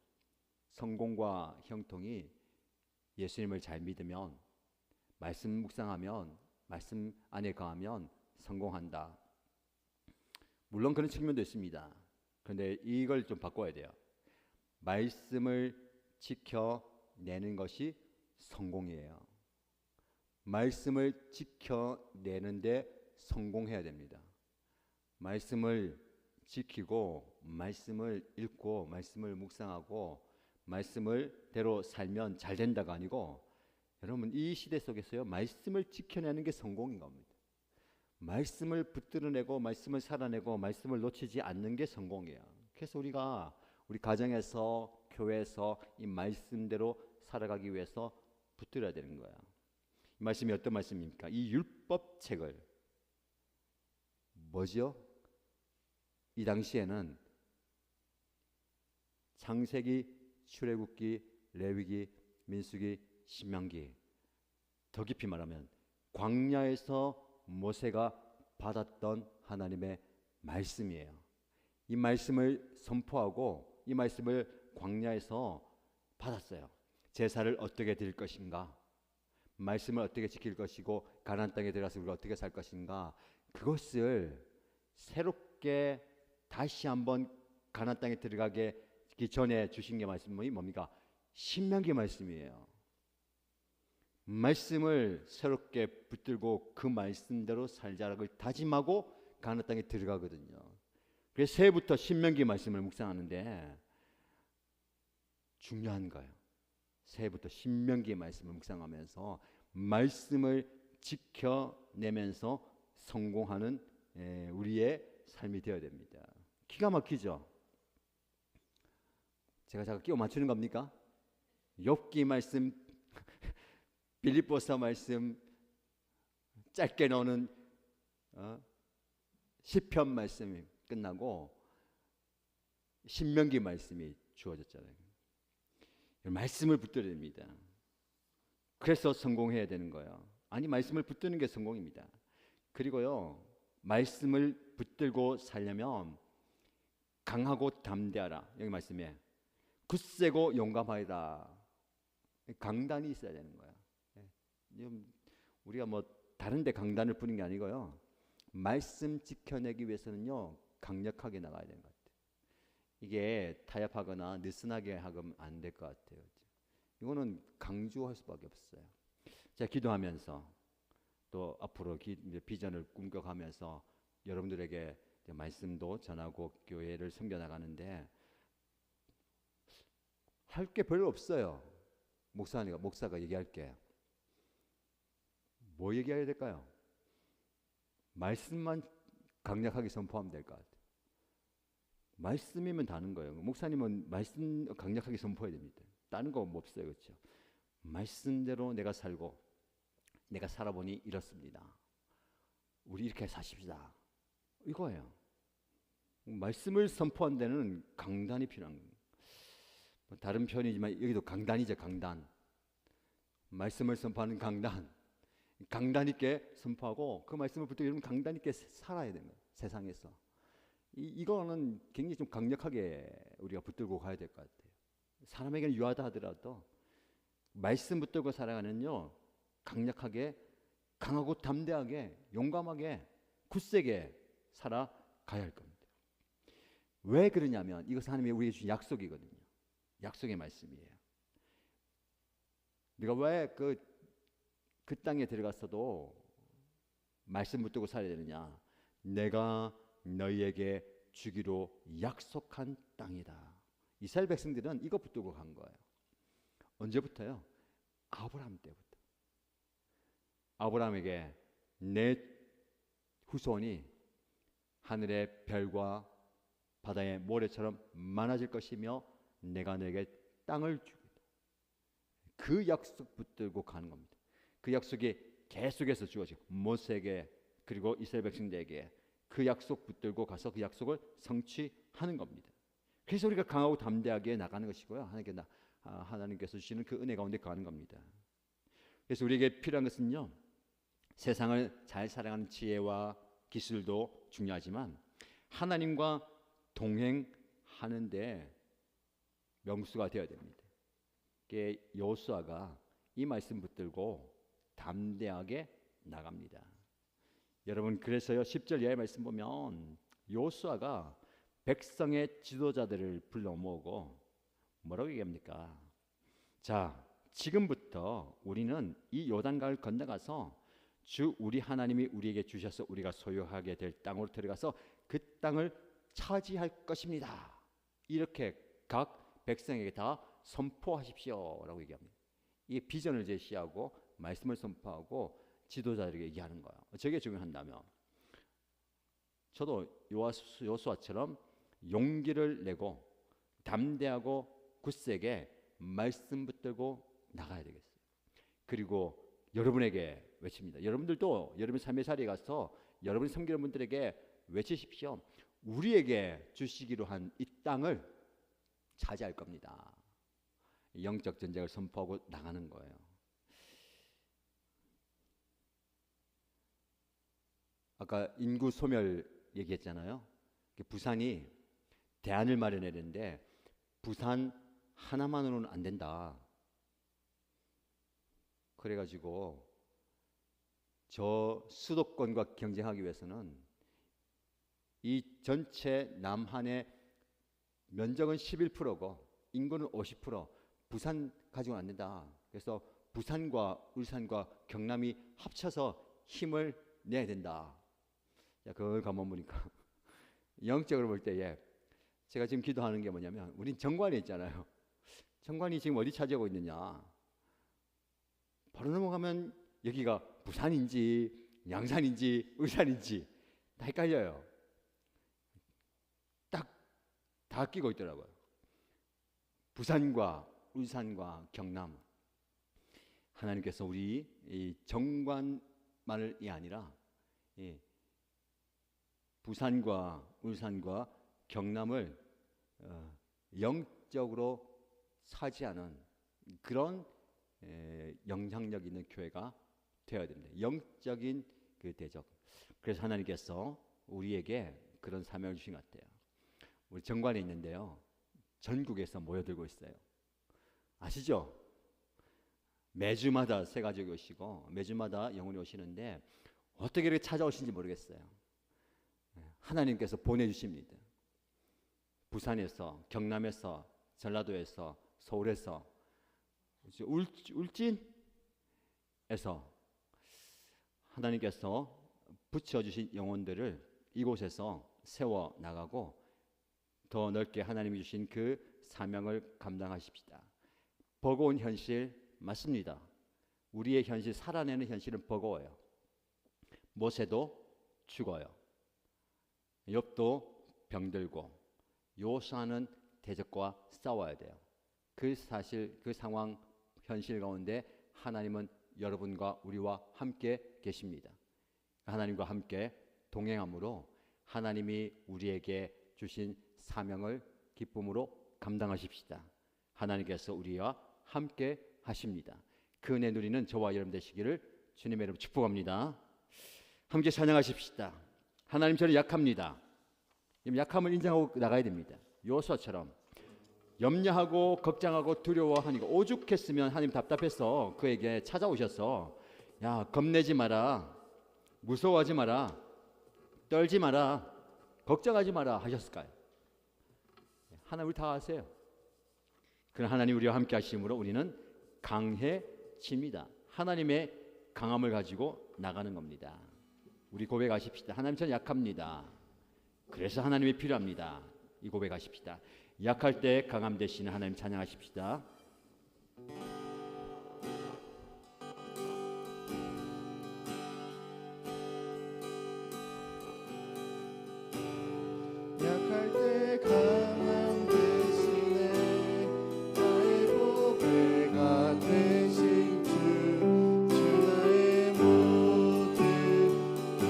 성공과 형통이 예수님을 잘 믿으면, 말씀 묵상하면, 말씀 안에 거하면 성공한다. 물론 그런 측면도 있습니다. 그런데 이걸 좀 바꿔야 돼요. 말씀을 지켜내는 것이 성공이에요. 말씀을 지켜내는데 성공해야 됩니다. 말씀을 지키고 말씀을 읽고 말씀을 묵상하고 말씀을 대로 살면 잘 된다가 아니고, 여러분 이 시대 속에서요, 말씀을 지켜내는 게 성공인 겁니다. 말씀을 붙들어내고 말씀을 살아내고 말씀을 놓치지 않는 게 성공이에요. 그래서 우리가 우리 가정에서, 교회에서 이 말씀대로 살아가기 위해서 붙들어야 되는 거야. 이 말씀이 어떤 말씀입니까? 이 율법책을, 뭐죠? 이 당시에는 창세기, 출애굽기, 레위기, 민수기, 신명기, 더 깊이 말하면 광야에서 모세가 받았던 하나님의 말씀이에요. 이 말씀을 선포하고 이 말씀을 광야에서 받았어요. 제사를 어떻게 드릴 것인가, 말씀을 어떻게 지킬 것이고 가나안 땅에 들어가서 우리가 어떻게 살 것인가, 그것을 새롭게 다시 한번 가나안 땅에 들어가기 전에 주신 게 말씀이 뭡니까? 신명기 말씀이에요. 말씀을 새롭게 붙들고 그 말씀대로 살자라고 다짐하고 가나안 땅에 들어가거든요. 그래서 새해부터 신명기 말씀을 묵상하는데 중요한 거예요. 새해부터 신명기 말씀을 묵상하면서 말씀을 지켜내면서 성공하는 우리의 삶이 되어야 됩니다. 기가 막히죠? 제가 자꾸 끼워 맞추는 겁니까? 욥기 말씀, 빌립보서 말씀, 짧게 넣는 시편 말씀이 끝나고 신명기 말씀이 주어졌잖아요. 말씀을 붙들어야 됩니다. 그래서 성공해야 되는 거예요. 아니, 말씀을 붙드는 게 성공입니다. 그리고요, 말씀을 붙들고 살려면 강하고 담대하라. 여기 말씀에 굳세고 용감하다. 강단이 있어야 되는 거야. 우리가 뭐 다른 데 강단을 부는 게 아니고요, 말씀 지켜내기 위해서는요 강력하게 나가야 되는 것 같아요. 이게 타협하거나 느슨하게 하면 안 될 것 같아요. 이거는 강조할 수밖에 없어요. 자, 기도하면서 또 앞으로 이제 비전을 꿈꿔가면서 여러분들에게 말씀도 전하고 교회를 섬겨나가는데 할 게 별로 없어요. 목사가 얘기할 게 뭐 얘기해야 될까요? 말씀만 강력하게 선포하면 될 것 같아요. 말씀이면 다는 거예요. 목사님은 말씀 강력하게 선포해야 됩니다. 다른 거 뭐 없어요. 그렇죠? 말씀대로 내가 살고 내가 살아보니 이렇습니다. 우리 이렇게 사십시다. 이거예요. 말씀을 선포한 데는 강단이 필요한 거예요. 다른 표현이지만 여기도 강단이죠. 강단. 말씀을 선포하는 강단. 강단 있게 선포하고 그 말씀을 붙들고 여러분 강단 있게 살아야 되는 거예요. 세상에서. 이거는 굉장히 좀 강력하게 우리가 붙들고 가야 될 것 같아요. 사람에게는 유하다 하더라도 말씀 붙들고 살아가는요 강력하게 강하고 담대하게 용감하게 굳세게 살아가야 할 겁니다. 왜 그러냐면 이것은 하나님이 우리에게 주신 약속이거든요. 약속의 말씀이에요. 네가 왜 그 땅에 들어갔어도 말씀 붙들고 살아야 되느냐? 내가 너희에게 주기로 약속한 땅이다. 이스라엘 백성들은 이거 붙들고 간 거예요. 언제부터요? 아브라함 때부터. 아브라함에게 내 후손이 하늘의 별과 바다의 모래처럼 많아질 것이며 내가 너에게 땅을 주겠다. 그 약속 붙들고 가는 겁니다. 그 약속이 계속해서 주어지고 모세에게 그리고 이스라엘 백성들에게 그 약속 붙들고 가서 그 약속을 성취하는 겁니다. 그래서 우리가 강하고 담대하게 나가는 것이고요. 하나님께서 주시는 그 은혜 가운데 가는 겁니다. 그래서 우리에게 필요한 것은요. 세상을 잘 살아가는 지혜와 기술도 중요하지만 하나님과 동행하는데 명수가 되어야 됩니다. 여호수아가 이 말씀 붙들고 담대하게 나갑니다. 여러분 그래서요 10절 이하의 말씀 보면 여호수아가 백성의 지도자들을 불러 모으고 뭐라고 얘기합니까? 자, 지금부터 우리는 이 요단강을 건너가서 주 우리 하나님이 우리에게 주셔서 우리가 소유하게 될 땅으로 들어가서 그 땅을 차지할 것입니다. 이렇게 각 백성에게 다 선포하십시오라고 얘기합니다. 이 비전을 제시하고 말씀을 선포하고 지도자들에게 얘기하는 거예요. 저게 중요한다면 저도 여호수아처럼 용기를 내고 담대하고 굳세게 말씀 붙들고 나가야 되겠어요. 그리고 여러분에게 외칩니다. 여러분들도 여러분 삶의 자리에 가서 여러분이 섬기는 분들에게 외치십시오. 우리에게 주시기로 한 이 땅을 차지할 겁니다. 영적 전쟁을 선포하고 나가는 거예요. 아까 인구 소멸 얘기했잖아요. 부산이 대안을 마련했는데 부산 하나만으로는 안 된다. 그래가지고 저 수도권과 경쟁하기 위해서는 이 전체 남한의 면적은 11%고 인구는 50%, 부산 가지고는 안 된다. 그래서 부산과 울산과 경남이 합쳐서 힘을 내야 된다. 자, 그걸 가만 보니까 영적으로 볼 때에 제가 지금 기도하는 게 뭐냐면 우린 정관에 있잖아요. 정관이 지금 어디 차지하고 있느냐? 바로 넘어가면 여기가 부산인지 양산인지 울산인지 다 헷갈려요. 딱 다 끼고 있더라고요. 부산과 울산과 경남. 하나님께서 우리 이 정관만이 아니라 부산과 울산과 경남을 영적으로 차지하는 그런 영향력 있는 교회가 되어야 됩니다. 영적인 그 대적. 그래서 하나님께서 우리에게 그런 사명을 주신 것 같아요. 우리 정관에 있는데요. 전국에서 모여들고 있어요. 아시죠? 매주마다 새 가족이 오시고 매주마다 영혼이 오시는데 어떻게 이렇게 찾아오신지 모르겠어요. 하나님께서 보내주십니다. 부산에서, 경남에서, 전라도에서, 서울에서, 울진에서 하나님께서 붙여주신 영혼들을 이곳에서 세워 나가고 더 넓게 하나님이 주신 그 사명을 감당하십시다. 버거운 현실 맞습니다. 우리의 현실, 살아내는 현실은 버거워요. 모세도 죽어요. 욥도 병들고 요수아는 대적과 싸워야 돼요. 그 사실, 그 상황, 현실 가운데 하나님은 여러분과 우리와 함께 계십니다. 하나님과 함께 동행함으로 하나님이 우리에게 주신 사명을 기쁨으로 감당하십시다. 하나님께서 우리와 함께 하십니다. 그 은혜 누리는 저와 여러분 되시기를 주님의 이름으로 축복합니다. 함께 찬양하십시다. 하나님, 저는 약합니다. 약함을 인정하고 나가야 됩니다. 요수아처럼 염려하고 걱정하고 두려워하니까 오죽했으면 하나님 답답해서 그에게 찾아오셔서 야, 겁내지 마라, 무서워하지 마라, 떨지 마라, 걱정하지 마라 하셨을까요? 하나님 우리 다 아세요. 그러나 하나님 우리와 함께 하심으로 우리는 강해집니다. 하나님의 강함을 가지고 나가는 겁니다. 우리 고백하십시다. 하나님, 저는 약합니다. 그래서 하나님이 필요합니다. 이 고백하십시다. 약할 때 강함 되시는 하나님 찬양하십시다. 약할 때 강함 되시네 나의 보배가 되신 주 나의 모든 것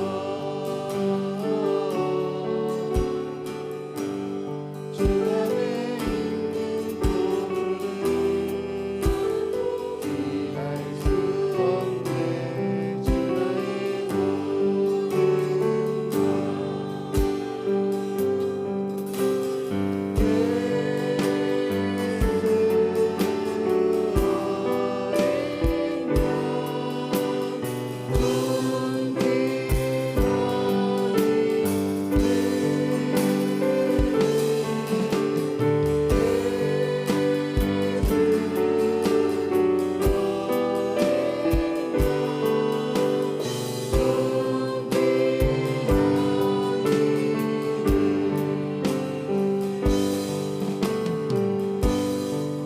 주 안에 있는 보물을 이해할 수 없네 주 나의 모든 것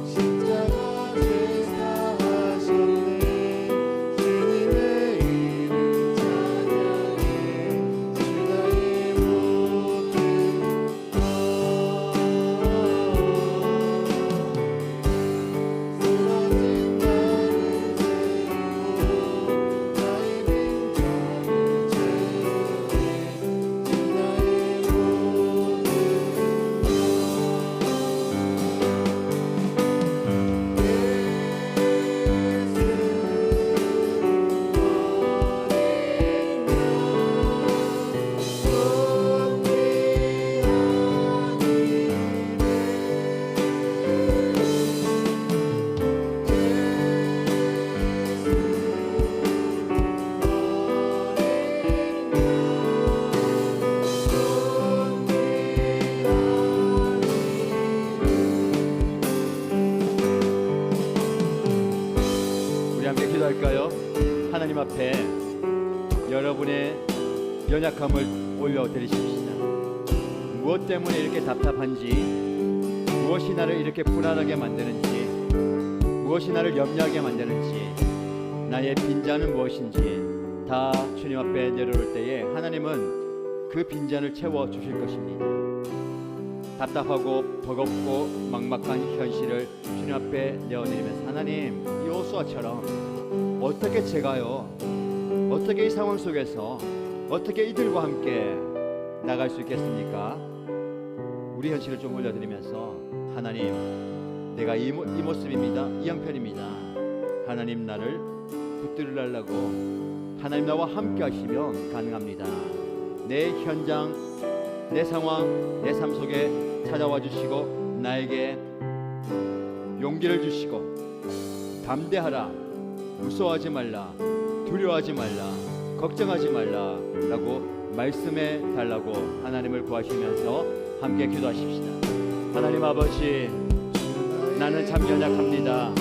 십자가 제사하셨네 주님의 이름 찬양해 주 나의 모든 것 쓰러진 나를 세우고 나의 빈잔을 채우네 주 나의 모든 우리 함께 기도할까요? 하나님 앞에 여러분의 연약함을 올려드리십시다. 무엇 때문에 이렇게 답답한지, 무엇이 나를 이렇게 불안하게 만드는지, 무엇이 나를 염려하게 만드는지, 나의 빈잔은 무엇인지 다 주님 앞에 내려올 때에 하나님은 그 빈잔을 채워주실 것입니다. 답답하고 버겁고 막막한 현실을 주님 앞에 내어드리면서 하나님, 요수아처럼 어떻게 제가요, 어떻게 이 상황 속에서 어떻게 이들과 함께 나갈 수 있겠습니까? 우리 현실을 좀 올려드리면서 하나님, 내가 이 모습입니다, 이 형편입니다. 하나님, 나를 붙들으려고 하나님 나와 함께 하시면 가능합니다. 내 현장, 내 상황, 내 삶 속에 찾아와 주시고 나에게 용기를 주시고 담대하라, 무서워하지 말라, 두려워하지 말라, 걱정하지 말라 라고 말씀해 달라고 하나님을 구하시면서 함께 기도하십시다. 하나님 아버지, 나는 참 연약합니다.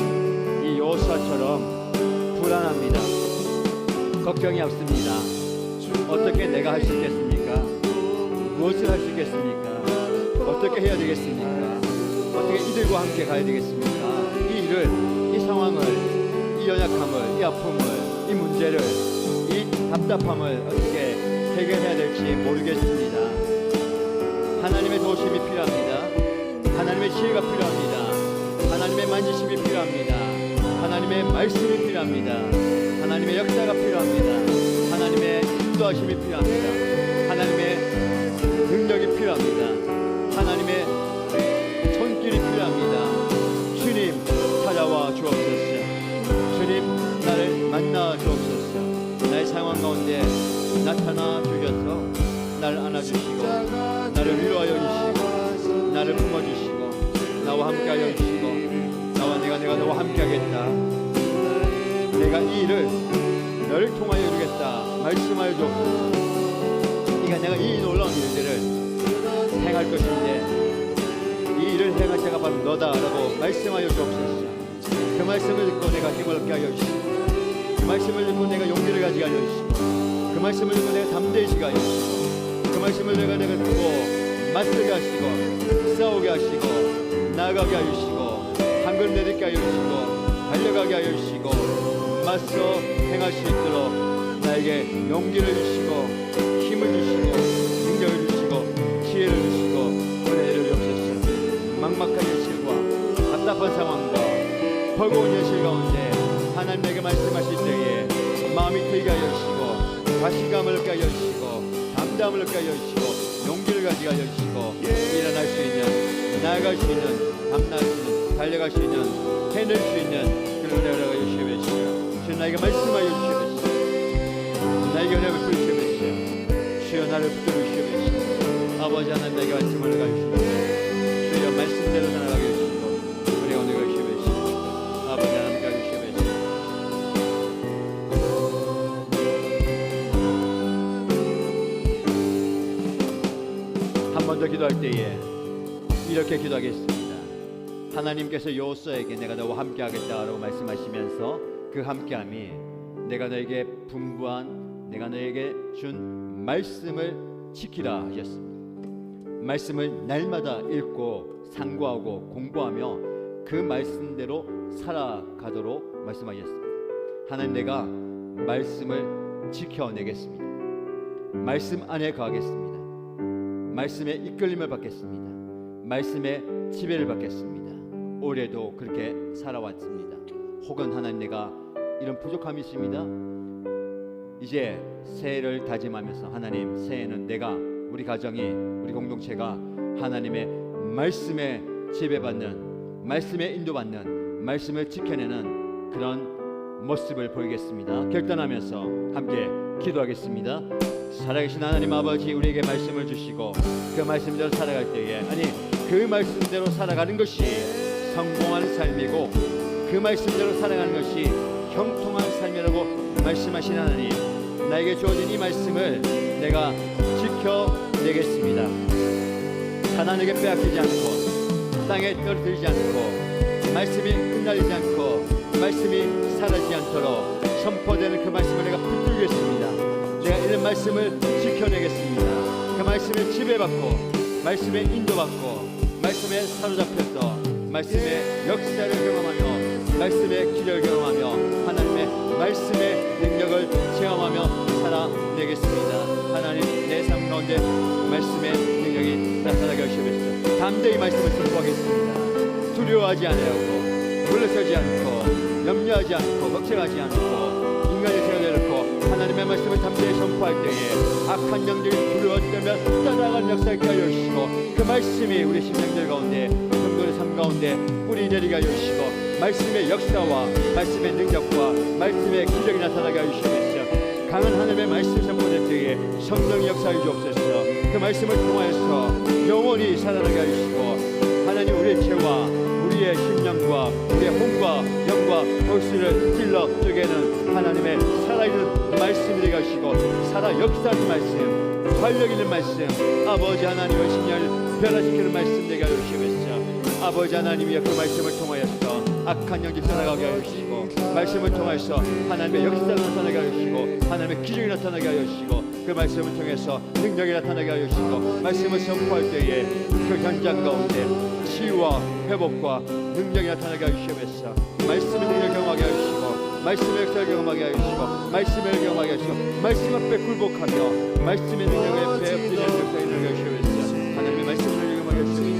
이 여호수아처럼 불안합니다. 걱정이 앞섭니다. 어떻게 내가 할 수 있겠습니까? 무엇을 할 수 있겠습니까? 어떻게 해야 되겠습니까? 어떻게 이들과 함께 가야 되겠습니까? 이 일을, 이 상황을, 이 연약함을, 이 아픔을, 이 문제를, 이 답답함을 어떻게 해결해야 될지 모르겠습니다. 하나님의 도우심이 필요합니다. 하나님의 지혜가 필요합니다. 하나님의 만지심이 필요합니다. 하나님의 말씀이 필요합니다. 하나님의 역사가 필요합니다. 하나님의 인도하심이 필요합니다. 하나님의 능력이 필요합니다. 하나님의 손길이 필요합니다. 주님 찾아와 주옵소서. 주님 나를 만나 주옵소서. 나의 상황 가운데 나타나 주셔서 나를 안아주시고 나를 위로하여 주시고 나를 품어주시고 나와 함께하여 주시고 내가 너와 함께하겠다. 내가 이 일을 너를 통하여 이루겠다 말씀하여 주옵소서. 그러니까 내가 이 놀라운 일들을 행할 것인데 이 일을 행할 자가 바로 너다라고 말씀하여 주옵소서. 그 말씀을 듣고 내가 힘을 얻게 하여 주시고 그 말씀을 듣고 내가 용기를 가지게 하여 주시고 그 말씀을 듣고 내가 담대해지게 하여 주시고 그 말씀을 내가 듣고 맞서게 하시고 싸우게 하시고 나아가게 하여 주시고 한 걸음 내딛게 하여 주시고 달려가게 하여 주시고 맞서 행할 수 있도록 나에게 용기를 주시고 힘을 주시고 능력을 주시고 지혜를 주시고 은혜를 주옵소서. 막막한 현실과 답답한 상황과 버거운 현실 가운데 하나님 내게 말씀하실 때에 마음이 트이게 하여 주시고 자신감을 얻게 하여 주시고 담담을 얻게 하여 주시고 용기를 가지게 하여 주시고 일어날 수 있는 나아갈 수 있는 감당할 수 있는 달려갈 수 있는 해낼 수 있는 그런 은혜를 하여 주시옵소서. 주여 나에게 말씀하여 주시옵소서. 나에게 은혜를 베풀어 주시옵소서. 주여 나를 붙들어 주시옵소서. 아버지 하나님 나에게 말씀을 가주시옵소서. 주여 말씀대로 살아가게 해주시고 우리 오늘 주시옵소서. 아버지 하나님 가주시옵소서. 한 번 더 기도할 때에 이렇게 기도하겠습니다. 하나님께서 여호수아에게 내가 너와 함께하겠다라고 말씀하시면서 그 함께함이 내가 너에게 분부한 내가 너에게 준 말씀을 지키라 하셨습니다. 말씀을 날마다 읽고 상고하고 공부하며 그 말씀대로 살아가도록 말씀하셨습니다. 하나님 내가 말씀을 지켜내겠습니다. 말씀 안에 거하겠습니다. 말씀에 이끌림을 받겠습니다. 말씀에 지배를 받겠습니다. 올해도 그렇게 살아왔습니다. 혹은 하나님 내가 이런 부족함이 있습니다. 이제 새해를 다짐하면서 하나님 새해는 내가 우리 가정이 우리 공동체가 하나님의 말씀에 지배받는 말씀에 인도받는 말씀을 지켜내는 그런 모습을 보이겠습니다. 결단하면서 함께 기도하겠습니다. 살아계신 하나님 아버지 우리에게 말씀을 주시고 그 말씀대로 살아갈 때에 그 말씀대로 살아가는 것이 성공한 삶이고 그 말씀대로 살아가는 것이 형통한 삶이라고 말씀하신 하나님 나에게 주어진 이 말씀을 내가 지켜내겠습니다. 하나님에게 빼앗기지 않고 땅에 떨어뜨리지 않고 말씀이 흩날리지 않고 말씀이 사라지지 않도록 선포되는 그 말씀을 내가 붙들겠습니다. 내가 이런 말씀을 지켜내겠습니다. 그 말씀에 지배받고 말씀에 인도받고 말씀에 사로잡혀서 말씀의 역사를 경험하며 말씀의 기력을 경험하며 하나님의 말씀의 능력을 체험하며 살아내겠습니다. 하나님 내 삶 가운데 말씀의 능력이 나타나게 하시옵소서. 담대히 말씀을 선포하겠습니다. 두려워하지 아니하고 물러서지 않고 염려하지 않고 걱정하지 않고 인간의 죄를 내놓고 하나님의 말씀을 담대히 선포할 때에 악한 영들이 두려워 떨면 따라가는 역사에 하여 주시고 그 말씀이 우리 심령들 가운데 성도의 삶 가운데 뿌리 내리게 하여 주시고 말씀의 역사와 말씀의 능력과 말씀의 기적이 나타나게 하여 주시옵소서. 강한 하나님의 말씀 선포될 때에 성령의 역사해 주옵소서. 그 말씀을 통하여서 영원히 살아나게 하여 주시고 하나님 우리의 죄와 우리의 우리의 심령과 우리의 혼과 영과 골수를 찔러 쪼개는 하나님의 살아있는 말씀이 되게 하시고 살아 역사하는 말씀, 활력 있는 말씀, 아버지 하나님의 심령을 변화시키는 말씀 되게 하여 주시옵소서. 아버지 하나님이 그 말씀을 통하여서 악한 영지 떠나가게 하여 주시고 말씀을 통해서 하나님의 역사가 나타나게 하여 주시고 하나님의 기적이 나타나게 하여 주시고 그 말씀을 통해서 능력이 나타나게 하여 주시고 말씀을 선포할 때에 그 현장 가운데 치유와 회복과 능력이 나타나게 하여 주시옵소서. 말씀의 능력을 경험하게 하여 주시고 말씀의 역사를 경험하게 하여 주시고 말씀을 경험하게 하여 주시고 말씀 앞에 굴복하며 말씀의 능력에 엎드리는 역사를 능력을 하여 주시옵소서. 하나님의 말씀을 경험하게 하여 주시옵소서.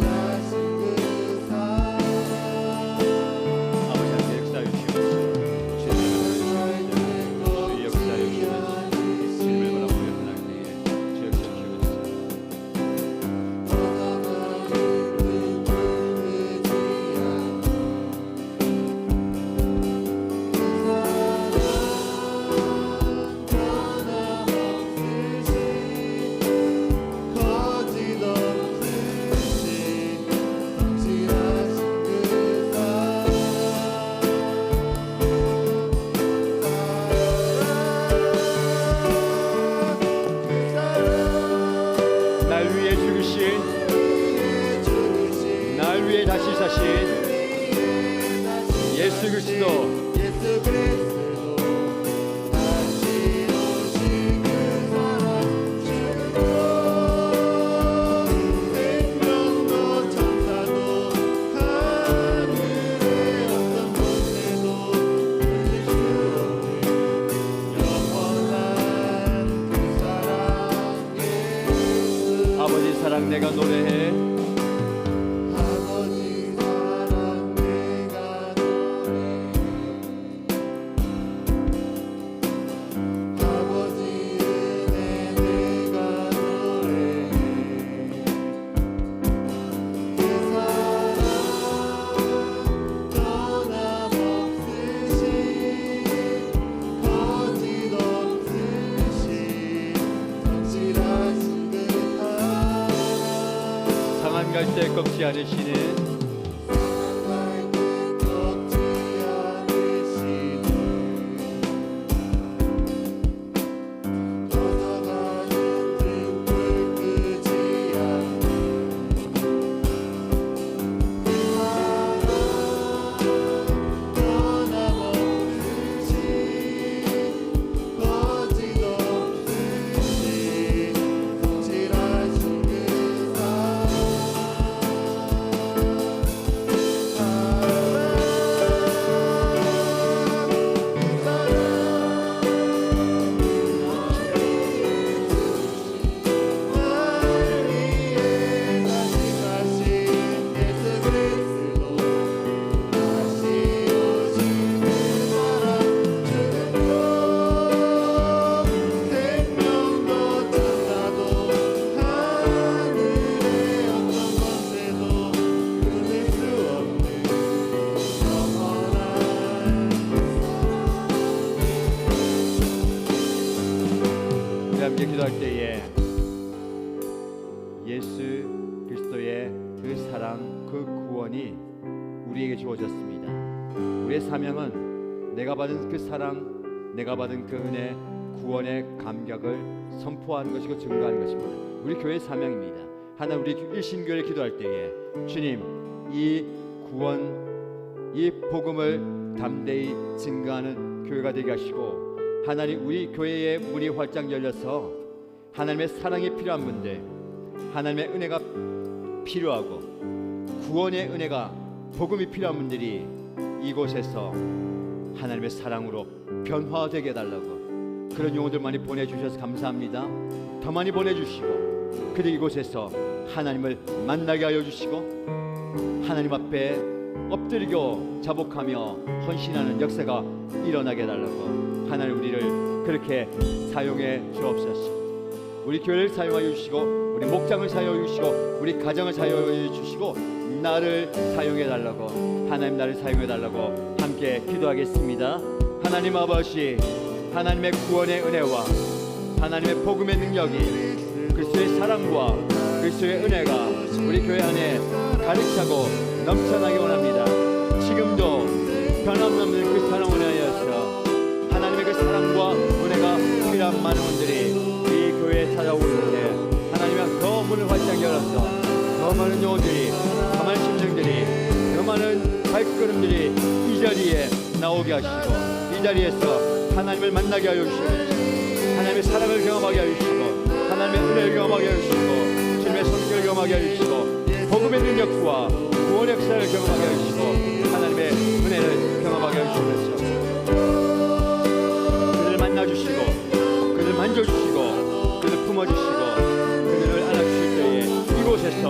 날 위해 다시 사신 예수 그리스도 아버지 사랑 내가 노래해 갈 때 꺾지 않으시는 함께 기도할 때에 예수 그리스도의 그 사랑, 그 구원이 우리에게 주어졌습니다. 우리의 사명은 내가 받은 그 사랑, 내가 받은 그 은혜, 구원의 감격을 선포하는 것이고 증거하는 것입니다. 우리 교회의 사명입니다. 하나 우리 일신교회를 기도할 때에 주님 이 구원, 이 복음을 담대히 증거하는 교회가 되게 하시고 하나님 우리 교회의 문이 활짝 열려서 하나님의 사랑이 필요한 분들, 하나님의 은혜가 필요하고 구원의 은혜가 복음이 필요한 분들이 이곳에서 하나님의 사랑으로 변화되게 해달라고 그런 용어들 많이 보내주셔서 감사합니다. 더 많이 보내주시고 그들 이곳에서 하나님을 만나게 하여 주시고 하나님 앞에 엎드리고 자복하며 헌신하는 역사가 일어나게 해달라고 하나님 우리를 그렇게 사용해 주옵소서. 우리 교회를 사용하여 주시고 우리 목장을 사용하여 주시고 우리 가정을 사용하여 주시고 나를 사용해 달라고 하나님 나를 사용해 달라고 함께 기도하겠습니다. 하나님 아버지 하나님의 구원의 은혜와 하나님의 복음의 능력이 그리스도의 사랑과 그리스도의 은혜가 우리 교회 안에 가득 차고 넘쳐나게 원합니다. 지금도 변함없는 그 사랑을 위하여서 하나님의 그 사랑과 은혜가 필요한 많은 분들이 이 교회에 찾아오고 있는데 하나님의 더 문을 활짝 열어서 더 많은 영혼들이, 더 많은 심령들이, 더 많은 발걸음들이 이 자리에 나오게 하시고 이 자리에서 하나님을 만나게 하여 주시고 하나님의 사랑을 경험하게 하여 주시고 하나님의 은혜를 경험하게 하여 주시고 주님의 성격을 경험하게 하여 주시고 복음의 능력과 구원의 역사를 경험하게 하여 주시고 하나님의 은혜를 경험하게 하여 주시면서 그들을 만나주시고 그들을 만져주시고 그들을 품어주시고 그들을 안아주실 때에 이곳에서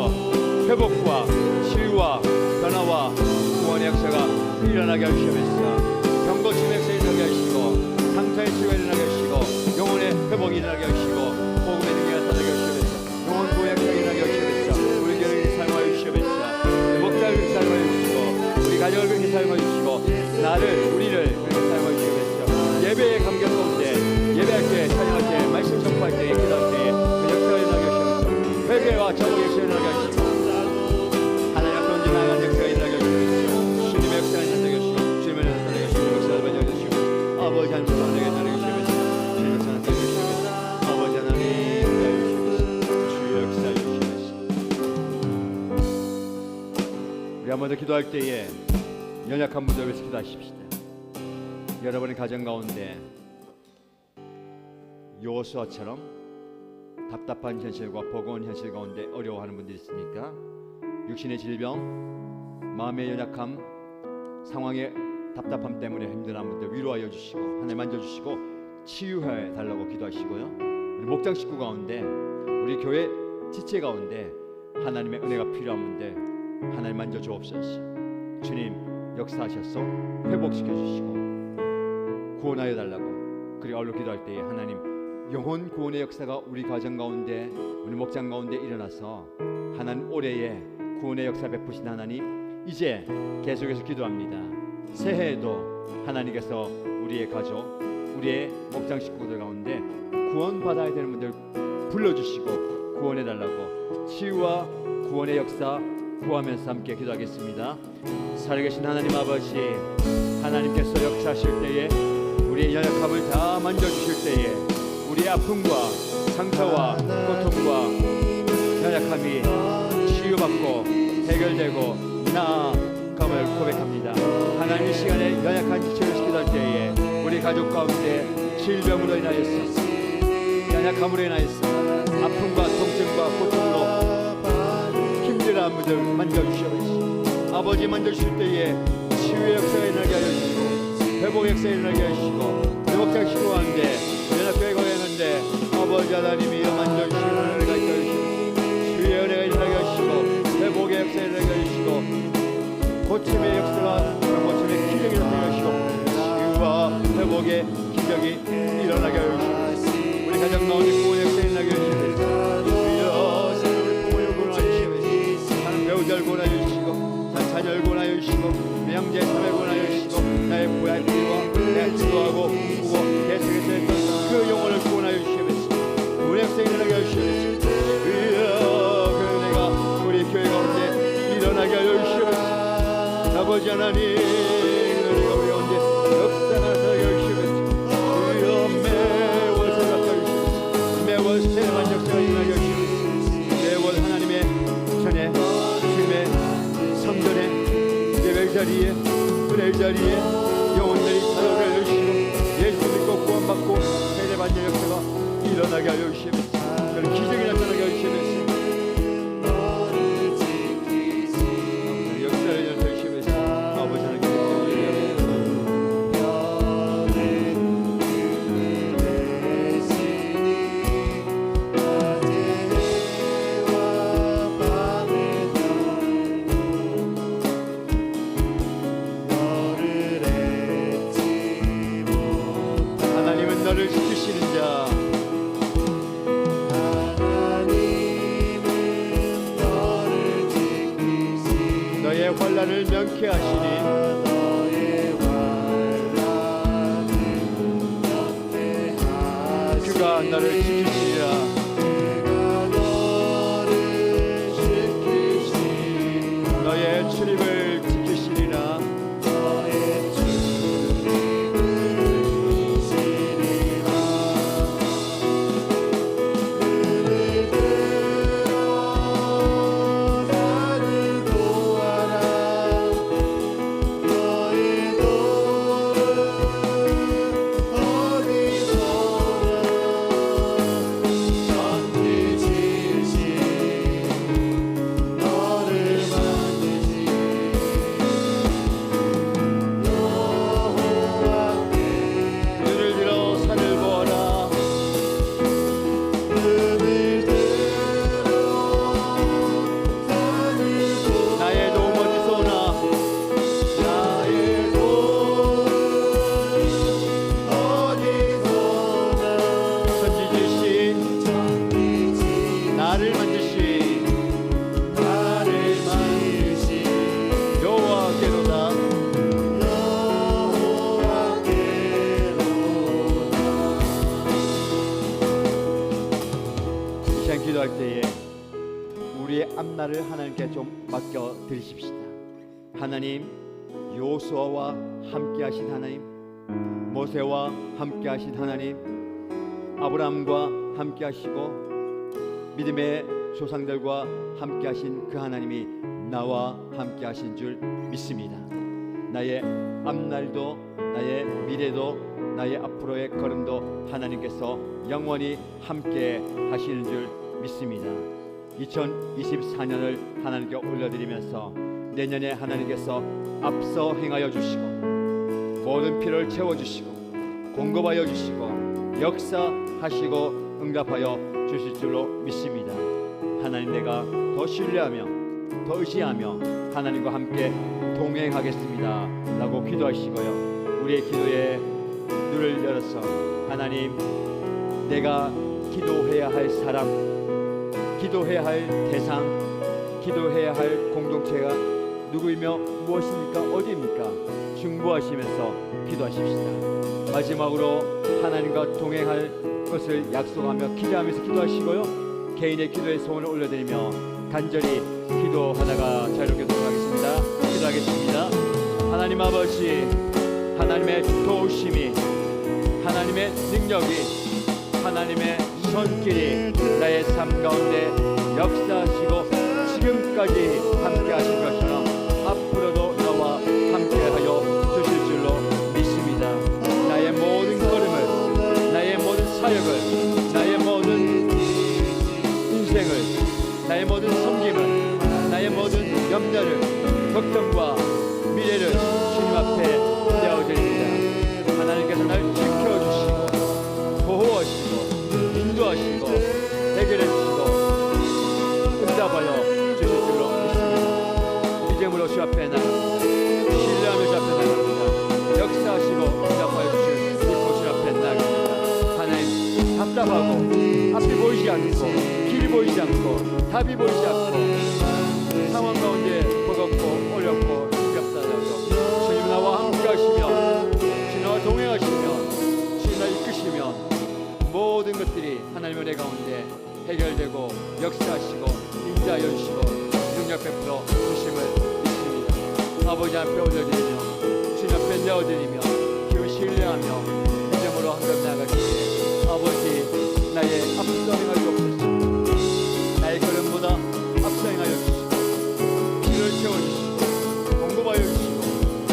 회복과 치유와 변화와 구원의 역사가 일어나게 하시면서 병고침의 역사가 일어나게 하시고 상처의 치유가 일어나게 하시고 영혼의 회복이 일어나게 하시고 복음의 능력이 나타나게 하시면서 영혼 구원의 역사가 일어나게 하시면서 우리 교회를 사용하여 주시면서 목자를 그렇게 사용하여 주시고 우리 가정을 그렇게 사용하여 주시고 나를 우리를 그렇게 사용하여 주시면서 예배의 감격 가운데 예배할 때 찬양할 때 말씀 전파할 때 기도할 때 그 역사가 일어나게 하시면서 회개와 정복의 역사가 일어나게 하시고 하나님 앞에 언제 나아가는 역사가 일어나게 하시면서 주님의 역사가 일어나게 하시고 주님의 나타나게 하시고 역사를 만나게 하시고 아버지 하나님 나타나게 하시면서 주님의 역사 나타나게 하시면서 아버지 하나님 나타나게 하시면서 주의 역사를 주시면서 우리 한 번 더 기도할 때에 연약한 분들 위해서 기도하십시다. 여러분의 가정 가운데 여호수아처럼 답답한 현실과 버거운 현실 가운데 어려워하는 분들이 있습니까? 육신의 질병, 마음의 연약함, 상황의 답답함 때문에 힘들어하는 분들 위로하여 주시고 하나님 만져주시고 치유해 달라고 기도하시고요. 우리 목장 식구 가운데 우리 교회 지체 가운데 하나님의 은혜가 필요한 분들 하나님 만져주옵소서. 주님 역사하셔서 회복시켜 주시고 구원하여 달라고 그리고 얼로 기도할 때에 하나님 영혼 구원의 역사가 우리 가정 가운데 우리 목장 가운데 일어나서 하나님 올해에 구원의 역사 베푸신 하나님 이제 계속해서 기도합니다. 새해에도 하나님께서 우리의 가족 우리의 목장 식구들 가운데 구원받아야 되는 분들 불러주시고 구원해달라고 치유와 구원의 역사 구하면서 함께 기도하겠습니다. 살아계신 하나님 아버지 하나님께서 역사하실 때에 우리의 연약함을 다 만져주실 때에 우리의 아픔과 상처와 고통과 연약함이 치유받고 해결되고 나아감을 고백합니다. 하나님 이 시간에 연약한 지체를 시키던 때에 우리 가족 가운데 질병으로 인하여서 연약함으로 인하여서 아픔과 통증과 고통으로 힘들어하는 분들 만져주시옵소서. 아버지 만져주실 때에 치유의 역사가 일어나게 하여 주시고 회복의 역사가 일어나게 하시고 회복자 시고 하는데 연약하게 거행하는데 아버지 하나님이 만져주시고 은혜가 있게 하시고 치유의 은혜가 일어나게 하시고 회복의 역사가 일어나게 하시고 고침의 역사가 고침의 기적이 일어나게 하시고 치유와 회복의 기적이 일어나게 하시고 우리 가정 가운데 구원의 역사가 일어나게 하시고 주여 새로운 부모를 구원하시고 하는 배우자를 구원하시고 자녀를 구원하시고 명제 사회를 구원하시고 나의 부활과 내가 기도하고 구고 계속해서 했던 그 영혼을 구원하여 주시면서 구원의 역사가 일어나게 하시면서 주여 그 은혜가 우리 교회 가운데 일어나게 하여 주시면서 아버지 하나님 은혜가 우리 가운데 역사나게 하여 주시면서 주여 매월 생각하여 주시면서 매월 새로운 역사가 일어나게 하여 주시면서 매월 하나님의 전에 주님의 성전에 예배 자리에 은혜 자리에 영혼들이 찾아오게 하여 주시고 예수 믿고 구원받고 세례받는 역사가 일어나게 하여 주시면서 그런 기적이 나타나게 하여 주시면서 역사를 일어나게 주시면서 아버지 하나님께 하나님은 너를 지키시는 자 너의 환난을 명쾌하시니 그가 너를 지키시리라. 너의 출입을 앞날을 하나님께 좀 맡겨 드리십시다. 하나님, 요수아와 함께 하신 하나님, 모세와 함께 하신 하나님, 아브라함과 함께 하시고 믿음의 조상들과 함께 하신 그 하나님이 나와 함께 하신 줄 믿습니다. 나의 앞날도 나의 미래도 나의 앞으로의 걸음도 하나님께서 영원히 함께 하시는 줄 믿습니다. 2024년을 하나님께 올려드리면서 내년에 하나님께서 앞서 행하여 주시고 모든 필요를 채워주시고 공급하여 주시고 역사하시고 응답하여 주실 줄로 믿습니다. 하나님, 내가 더 신뢰하며 더 의지하며 하나님과 함께 동행하겠습니다 라고 기도하시고요, 우리의 기도에 눈을 열어서 하나님, 내가 기도해야 할 사람, 기도해야 할 대상, 기도해야 할 공동체가 누구이며 무엇입니까? 어디입니까? 중보하시면서 기도하십시다. 마지막으로 하나님과 동행할 것을 약속하며 기대하면서 기도하시고요, 개인의 기도의 소원을 올려드리며 간절히 기도하다가 자유롭게 돌아가겠습니다. 기도하겠습니다. 하나님 아버지, 하나님의 도우심이, 하나님의 능력이, 하나님의 손길이 나의 삶 가운데 역사하시고 지금까지 함께 하신 것처럼 앞으로도 나와 함께하여 주실 줄로 믿습니다. 나의 모든 걸음을, 나의 모든 사역을, 나의 모든 인생을, 나의 모든 섬김을, 나의 모든 염려를, 걱정과 미래를 주님 앞에 내어드립니다. 하나님께서 날 지켜주시고 보호하시고 인도하시고 해결해 주시고 응답하여 주실 줄로 믿습니다. 믿음으로 주 앞에 나갑니다. 신뢰하며 주 앞에 나갑니다. 역사하시고 응답하여 주실 이 보시 앞에 나갑니다. 하나님, 답답하고 앞이 보이지 않고 길이 보이지 않고 답이 보이지 않고 상황 가운데 버겁고 어렵고 힘겹다라도 주님 나와 함께 하시며 주님 나와 동행하시며 주님 나와 이끄시며 모든 것들이 하나님의 은혜 가운데 해결되고 역사하시고 인자하여 주시고 능력 베풀어 주심을 믿습니다. 아버지 앞에 올려드리며 주님 앞에 내어드리며 주님을 신뢰하며 믿음으로 한번 나아가시되 아버지, 나의 앞서 행할 수 없으시고 나의 걸음보다 앞서 행하여 주시고 길을 채워주시고 공급하여 주시고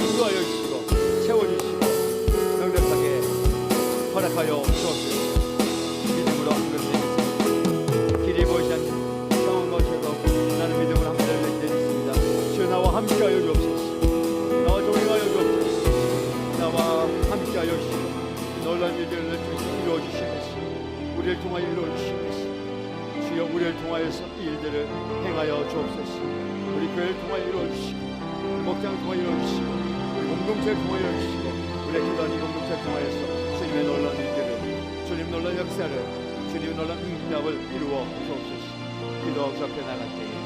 인도하여 주시고 채워주시고 명백하게 허락하여 주옵소서. 믿음으로 한 걸음 드리겠습니다. 길이 보이지 않는 상황 가운데도 나는 믿음으로 한 걸음 드리겠습니다. 주여, 나와 함께하여 주옵소서. 나와 동행하여 주옵소서. 나와 함께하여 주시고 놀라운 일들을 이루어 주시옵소서. 우리를 통하여 이루어 주시옵소서. 주여, 우리를 통하여서 이 일들을 행하여 주옵소서. 우리 교회를 통하여 이루어 주시고 목장을 통하여 이루어 주시고 우리 공동체를 통하여 이루어 주시고 우리의 기도하는 이 공동체를 통하여서 주님의 놀라운 일들을, 주님 놀라운 역사를, 주님의 놀라운 응답을 이루어 주옵소서. 기도하고 주 앞에 나갈 때에